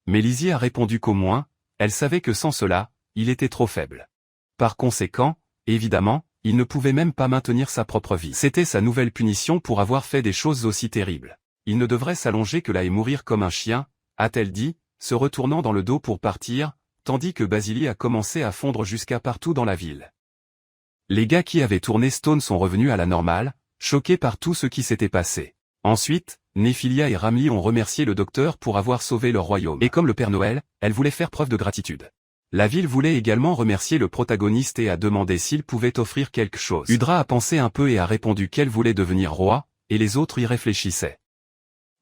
Mais Lizzie a répondu qu'au moins, elle savait que sans cela, il était trop faible. Par conséquent, évidemment, il ne pouvait même pas maintenir sa propre vie. C'était sa nouvelle punition pour avoir fait des choses aussi terribles. Il ne devrait s'allonger que là et mourir comme un chien, a-t-elle dit, se retournant dans le dos pour partir, tandis que Basily a commencé à fondre jusqu'à partout dans la ville. Les gars qui avaient tourné Stone sont revenus à la normale, choqués par tout ce qui s'était passé. Ensuite, Nephilia et Ramli ont remercié le docteur pour avoir sauvé leur royaume. Et comme le Père Noël, elle voulait faire preuve de gratitude. La ville voulait également remercier le protagoniste et a demandé s'il pouvait offrir quelque chose. Udra a pensé un peu et a répondu qu'elle voulait devenir roi, et les autres y réfléchissaient.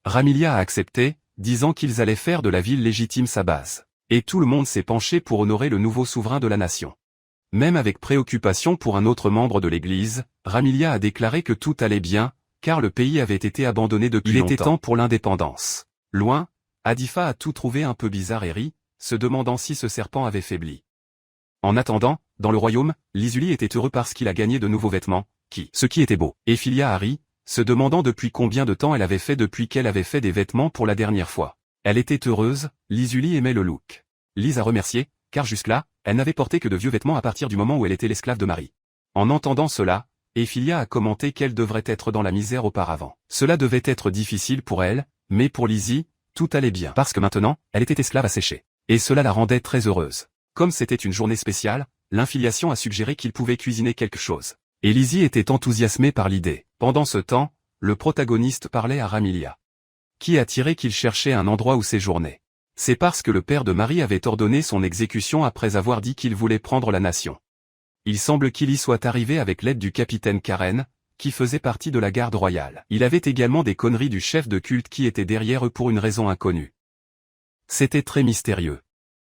Ramilia a accepté, disant qu'ils allaient faire de la ville légitime sa base. Et tout le monde s'est penché pour honorer le nouveau souverain de la nation. Même avec préoccupation pour un autre membre de l'Église, Ramilia a déclaré que tout allait bien, car le pays avait été abandonné depuis longtemps. Il était temps pour l'indépendance. Loin, Adifa a tout trouvé un peu bizarre et rit, se demandant si ce serpent avait faibli. En attendant, dans le royaume, Lizuli était heureux parce qu'il a gagné de nouveaux vêtements, ce qui était beau. Et Philia a ri, se demandant depuis combien de temps elle avait fait depuis qu'elle avait fait des vêtements pour la dernière fois. Elle était heureuse, Lizuli aimait le look. Liz a remercié, car jusque-là, elle n'avait porté que de vieux vêtements à partir du moment où elle était l'esclave de Marie. En entendant cela, Ephilia a commenté qu'elle devrait être dans la misère auparavant. Cela devait être difficile pour elle, mais pour Lizzie, tout allait bien. Parce que maintenant, elle était esclave à sécher. Et cela la rendait très heureuse. Comme c'était une journée spéciale, l'infiliation a suggéré qu'il pouvait cuisiner quelque chose. Et Lizzie était enthousiasmée par l'idée. Pendant ce temps, le protagoniste parlait à Ramilia. Qui a tiré qu'il cherchait un endroit où séjourner. C'est parce que le père de Marie avait ordonné son exécution après avoir dit qu'il voulait prendre la nation. Il semble qu'il y soit arrivé avec l'aide du capitaine Karen, qui faisait partie de la garde royale. Il avait également des conneries du chef de culte qui était derrière eux pour une raison inconnue. C'était très mystérieux.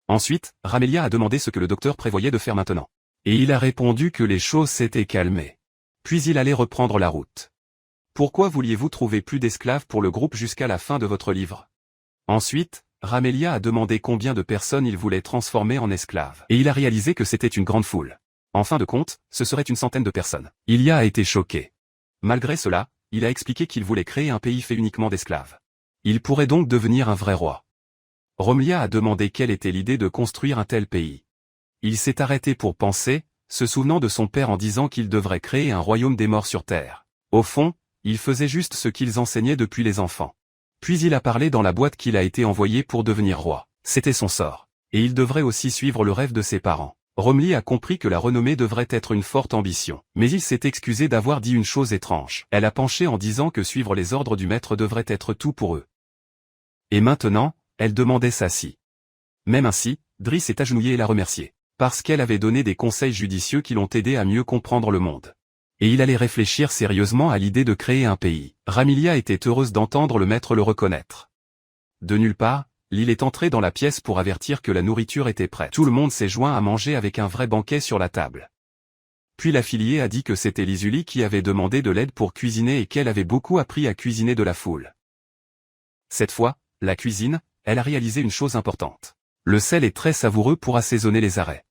Ensuite, Ramelia a demandé ce que le docteur prévoyait de faire maintenant. Et il a répondu que les choses s'étaient calmées. Puis il allait reprendre la route. Pourquoi vouliez-vous trouver plus d'esclaves pour le groupe jusqu'à la fin de votre livre? Ensuite, Ramelia a demandé combien de personnes il voulait transformer en esclaves. Et il a réalisé que c'était une grande foule. En fin de compte, ce serait une centaine de personnes. Ilia a été choqué. Malgré cela, il a expliqué qu'il voulait créer un pays fait uniquement d'esclaves. Il pourrait donc devenir un vrai roi. Romlia a demandé quelle était l'idée de construire un tel pays. Il s'est arrêté pour penser, se souvenant de son père en disant qu'il devrait créer un royaume des morts sur terre. Au fond, il faisait juste ce qu'ils enseignaient depuis les enfants. Puis il a parlé dans la boîte qu'il a été envoyé pour devenir roi. C'était son sort. Et il devrait aussi suivre le rêve de ses parents. Romli a compris que la renommée devrait être une forte ambition. Mais il s'est excusé d'avoir dit une chose étrange. Elle a penché en disant que suivre les ordres du maître devrait être tout pour eux. Et maintenant, elle demandait ça si. Même ainsi, Driss s'est agenouillé et l'a remercié. Parce qu'elle avait donné des conseils judicieux qui l'ont aidé à mieux comprendre le monde. Et il allait réfléchir sérieusement à l'idée de créer un pays. Ramilia était heureuse d'entendre le maître le reconnaître. De nulle part, Lil est entré dans la pièce pour avertir que la nourriture était prête. Tout le monde s'est joint à manger avec un vrai banquet sur la table. Puis l'affilié a dit que c'était Lizuli qui avait demandé de l'aide pour cuisiner et qu'elle avait beaucoup appris à cuisiner de la foule. Cette fois, la cuisine, elle a réalisé une chose importante. Le sel est très savoureux pour assaisonner les arrêts.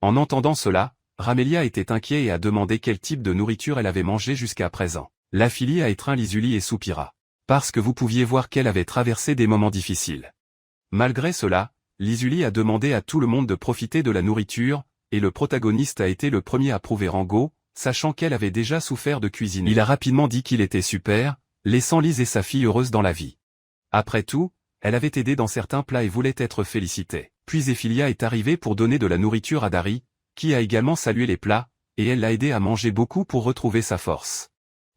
En entendant cela, Ramelia était inquiet et a demandé quel type de nourriture elle avait mangé jusqu'à présent. L'affilié a étreint Lizuli et soupira. Parce que vous pouviez voir qu'elle avait traversé des moments difficiles. Malgré cela, Lizuli a demandé à tout le monde de profiter de la nourriture, et le protagoniste a été le premier à prouver Rango, sachant qu'elle avait déjà souffert de cuisiner. Il a rapidement dit qu'il était super, laissant Liz et sa fille heureuses dans la vie. Après tout, elle avait aidé dans certains plats et voulait être félicitée. Puis Ephilia est arrivée pour donner de la nourriture à Dari, qui a également salué les plats, et elle l'a aidé à manger beaucoup pour retrouver sa force.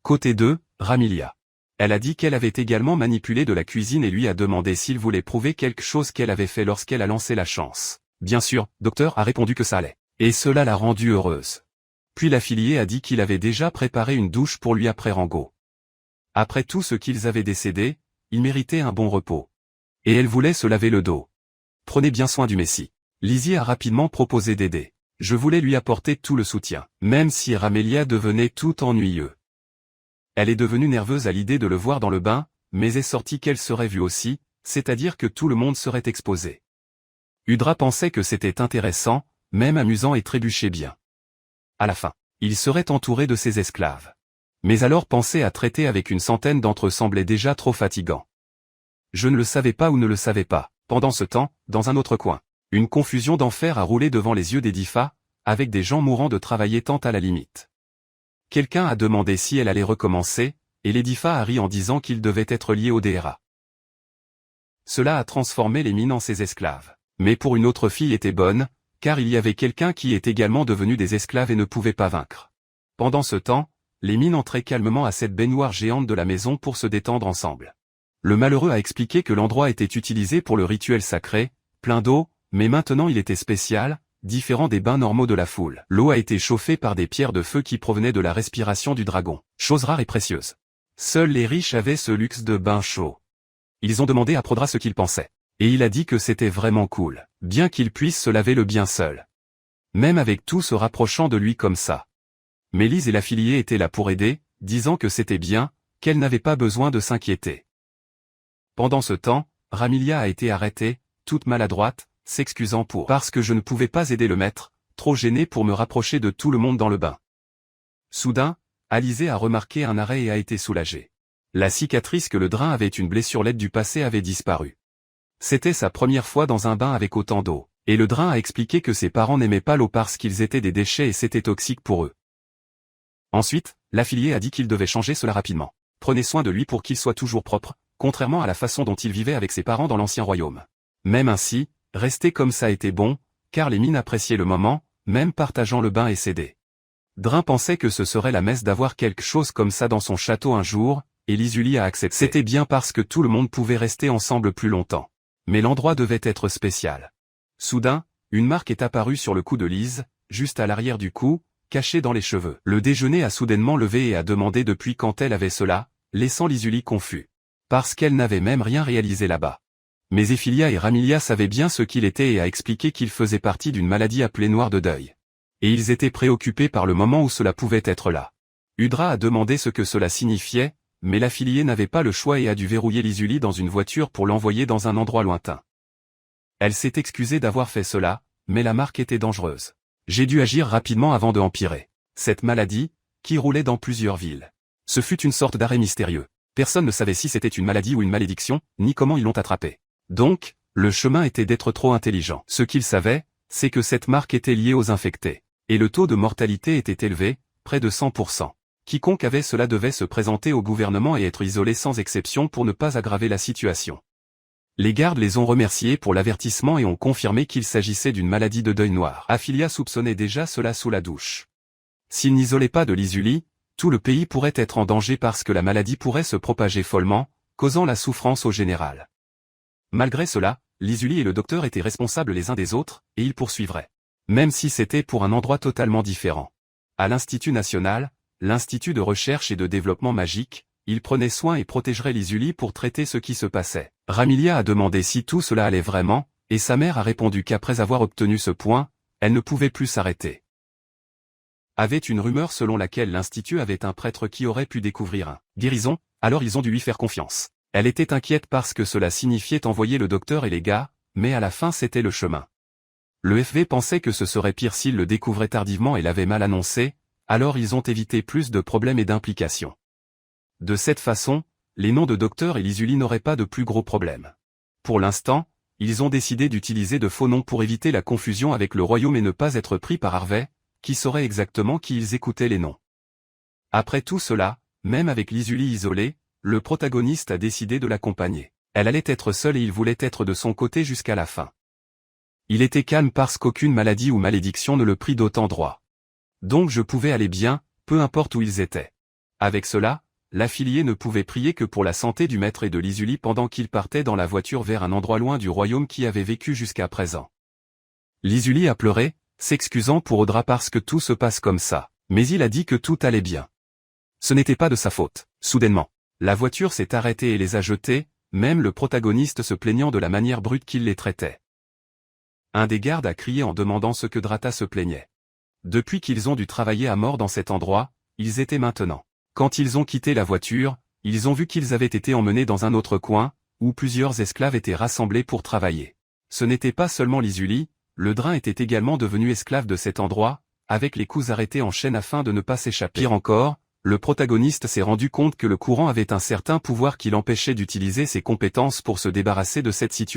Côté 2, Ramilia. Elle a dit qu'elle avait également manipulé de la cuisine et lui a demandé s'il voulait prouver quelque chose qu'elle avait fait lorsqu'elle a lancé la chance. Bien sûr, docteur a répondu que ça allait. Et cela l'a rendue heureuse. Puis l'affilié a dit qu'il avait déjà préparé une douche pour lui après Rango. Après tout ce qu'ils avaient décédé, il méritait un bon repos. Et elle voulait se laver le dos. Prenez bien soin du Messie. Lizzie a rapidement proposé d'aider. Je voulais lui apporter tout le soutien, même si Ramelia devenait tout ennuyeux. Elle est devenue nerveuse à l'idée de le voir dans le bain, mais est sortie qu'elle serait vue aussi, c'est-à-dire que tout le monde serait exposé. Udra pensait que c'était intéressant, même amusant et trébuchait bien. À la fin, il serait entouré de ses esclaves. Mais alors penser à traiter avec une centaine d'entre eux semblait déjà trop fatigant. Je ne le savais pas ou ne le savais pas. Pendant ce temps, dans un autre coin, Une confusion d'enfer a roulé devant les yeux d'Edifa, avec des gens mourant de travailler tant à la limite. Quelqu'un a demandé si elle allait recommencer, et l'Edifa a ri en disant qu'il devait être lié au DRA. Cela a transformé les mines en ses esclaves. Mais pour une autre fille était bonne, car il y avait quelqu'un qui est également devenu des esclaves et ne pouvait pas vaincre. Pendant ce temps, les mines entraient calmement à cette baignoire géante de la maison pour se détendre ensemble. Le malheureux a expliqué que l'endroit était utilisé pour le rituel sacré, plein d'eau, mais maintenant il était spécial, différent des bains normaux de la foule. L'eau a été chauffée par des pierres de feu qui provenaient de la respiration du dragon, chose rare et précieuse. Seuls les riches avaient ce luxe de bain chaud. Ils ont demandé à Prodra ce qu'il pensait. Et il a dit que c'était vraiment cool, bien qu'il puisse se laver le bien seul. Même avec tout se rapprochant de lui comme ça. Mais Lise et l'affiliée étaient là pour aider, disant que c'était bien, qu'elle n'avait pas besoin de s'inquiéter. Pendant ce temps, Ramilia a été arrêtée, toute maladroite, s'excusant parce que je ne pouvais pas aider le maître, trop gêné pour me rapprocher de tout le monde dans le bain. Soudain, Alizée a remarqué un arrêt et a été soulagée. La cicatrice que le drain avait une blessure laide du passé avait disparu. C'était sa première fois dans un bain avec autant d'eau, et le drain a expliqué que ses parents n'aimaient pas l'eau parce qu'ils étaient des déchets et c'était toxique pour eux. Ensuite, l'affilié a dit qu'il devait changer cela rapidement. Prenez soin de lui pour qu'il soit toujours propre, contrairement à la façon dont il vivait avec ses parents dans l'ancien royaume. Même ainsi, rester comme ça était bon, car les mines appréciaient le moment, même partageant le bain et s'aider. Drain pensait que ce serait la messe d'avoir quelque chose comme ça dans son château un jour, et Lizuli a accepté. C'était bien parce que tout le monde pouvait rester ensemble plus longtemps. Mais l'endroit devait être spécial. Soudain, une marque est apparue sur le cou de Lise, juste à l'arrière du cou, cachée dans les cheveux. Le déjeuner a soudainement levé et a demandé depuis quand elle avait cela, laissant Lizuli confus. Parce qu'elle n'avait même rien réalisé là-bas. Mais Ephilia et Ramilia savaient bien ce qu'il était et a expliqué qu'il faisait partie d'une maladie appelée noir de deuil. Et ils étaient préoccupés par le moment où cela pouvait être là. Udra a demandé ce que cela signifiait, mais l'affiliée n'avait pas le choix et a dû verrouiller Lizuli dans une voiture pour l'envoyer dans un endroit lointain. Elle s'est excusée d'avoir fait cela, mais la marque était dangereuse. J'ai dû agir rapidement avant de empirer. Cette maladie, qui roulait dans plusieurs villes. Ce fut une sorte d'arrêt mystérieux. Personne ne savait si c'était une maladie ou une malédiction, ni comment ils l'ont attrapée. Donc, le chemin était d'être trop intelligent. Ce qu'ils savaient, c'est que cette marque était liée aux infectés. Et le taux de mortalité était élevé, près de 100%. Quiconque avait cela devait se présenter au gouvernement et être isolé sans exception pour ne pas aggraver la situation. Les gardes les ont remerciés pour l'avertissement et ont confirmé qu'il s'agissait d'une maladie de deuil noir. Ephilia soupçonnait déjà cela sous la douche. S'il n'isolait pas de Lizuli, tout le pays pourrait être en danger parce que la maladie pourrait se propager follement, causant la souffrance au général. Malgré cela, Lizuli et le docteur étaient responsables les uns des autres, et ils poursuivraient. Même si c'était pour un endroit totalement différent. À l'Institut national, l'Institut de recherche et de développement magique, il prenait soin et protégerait Lizuli pour traiter ce qui se passait. Ramilia a demandé si tout cela allait vraiment, et sa mère a répondu qu'après avoir obtenu ce point, elle ne pouvait plus s'arrêter. Avait une rumeur selon laquelle l'Institut avait un prêtre qui aurait pu découvrir un guérison, alors ils ont dû lui faire confiance. Elle était inquiète parce que cela signifiait envoyer le docteur et les gars, mais à la fin c'était le chemin. Le FV pensait que ce serait pire s'il le découvrait tardivement et l'avait mal annoncé, alors ils ont évité plus de problèmes et d'implications. De cette façon, les noms de Docteur et Lizuli n'auraient pas de plus gros problèmes. Pour l'instant, ils ont décidé d'utiliser de faux noms pour éviter la confusion avec le royaume et ne pas être pris par Harvey, qui saurait exactement qui ils écoutaient les noms. Après tout cela, même avec Lizuli isolée, le protagoniste a décidé de l'accompagner. Elle allait être seule et il voulait être de son côté jusqu'à la fin. Il était calme parce qu'aucune maladie ou malédiction ne le prit d'autant droit. Donc je pouvais aller bien, peu importe où ils étaient. Avec cela, l'affilié ne pouvait prier que pour la santé du maître et de Lizuli pendant qu'ils partaient dans la voiture vers un endroit loin du royaume qui avait vécu jusqu'à présent. Lizuli a pleuré, s'excusant pour Audra parce que tout se passe comme ça, mais il a dit que tout allait bien. Ce n'était pas de sa faute. Soudainement, la voiture s'est arrêtée et les a jetés, même le protagoniste se plaignant de la manière brute qu'il les traitait. Un des gardes a crié en demandant ce que Drata se plaignait. Depuis qu'ils ont dû travailler à mort dans cet endroit, ils étaient maintenant. Quand ils ont quitté la voiture, ils ont vu qu'ils avaient été emmenés dans un autre coin, où plusieurs esclaves étaient rassemblés pour travailler. Ce n'était pas seulement Lizuli, le drain était également devenu esclave de cet endroit, avec les coups arrêtés en chaîne afin de ne pas s'échapper. Pire encore, le protagoniste s'est rendu compte que le courant avait un certain pouvoir qui l'empêchait d'utiliser ses compétences pour se débarrasser de cette situation.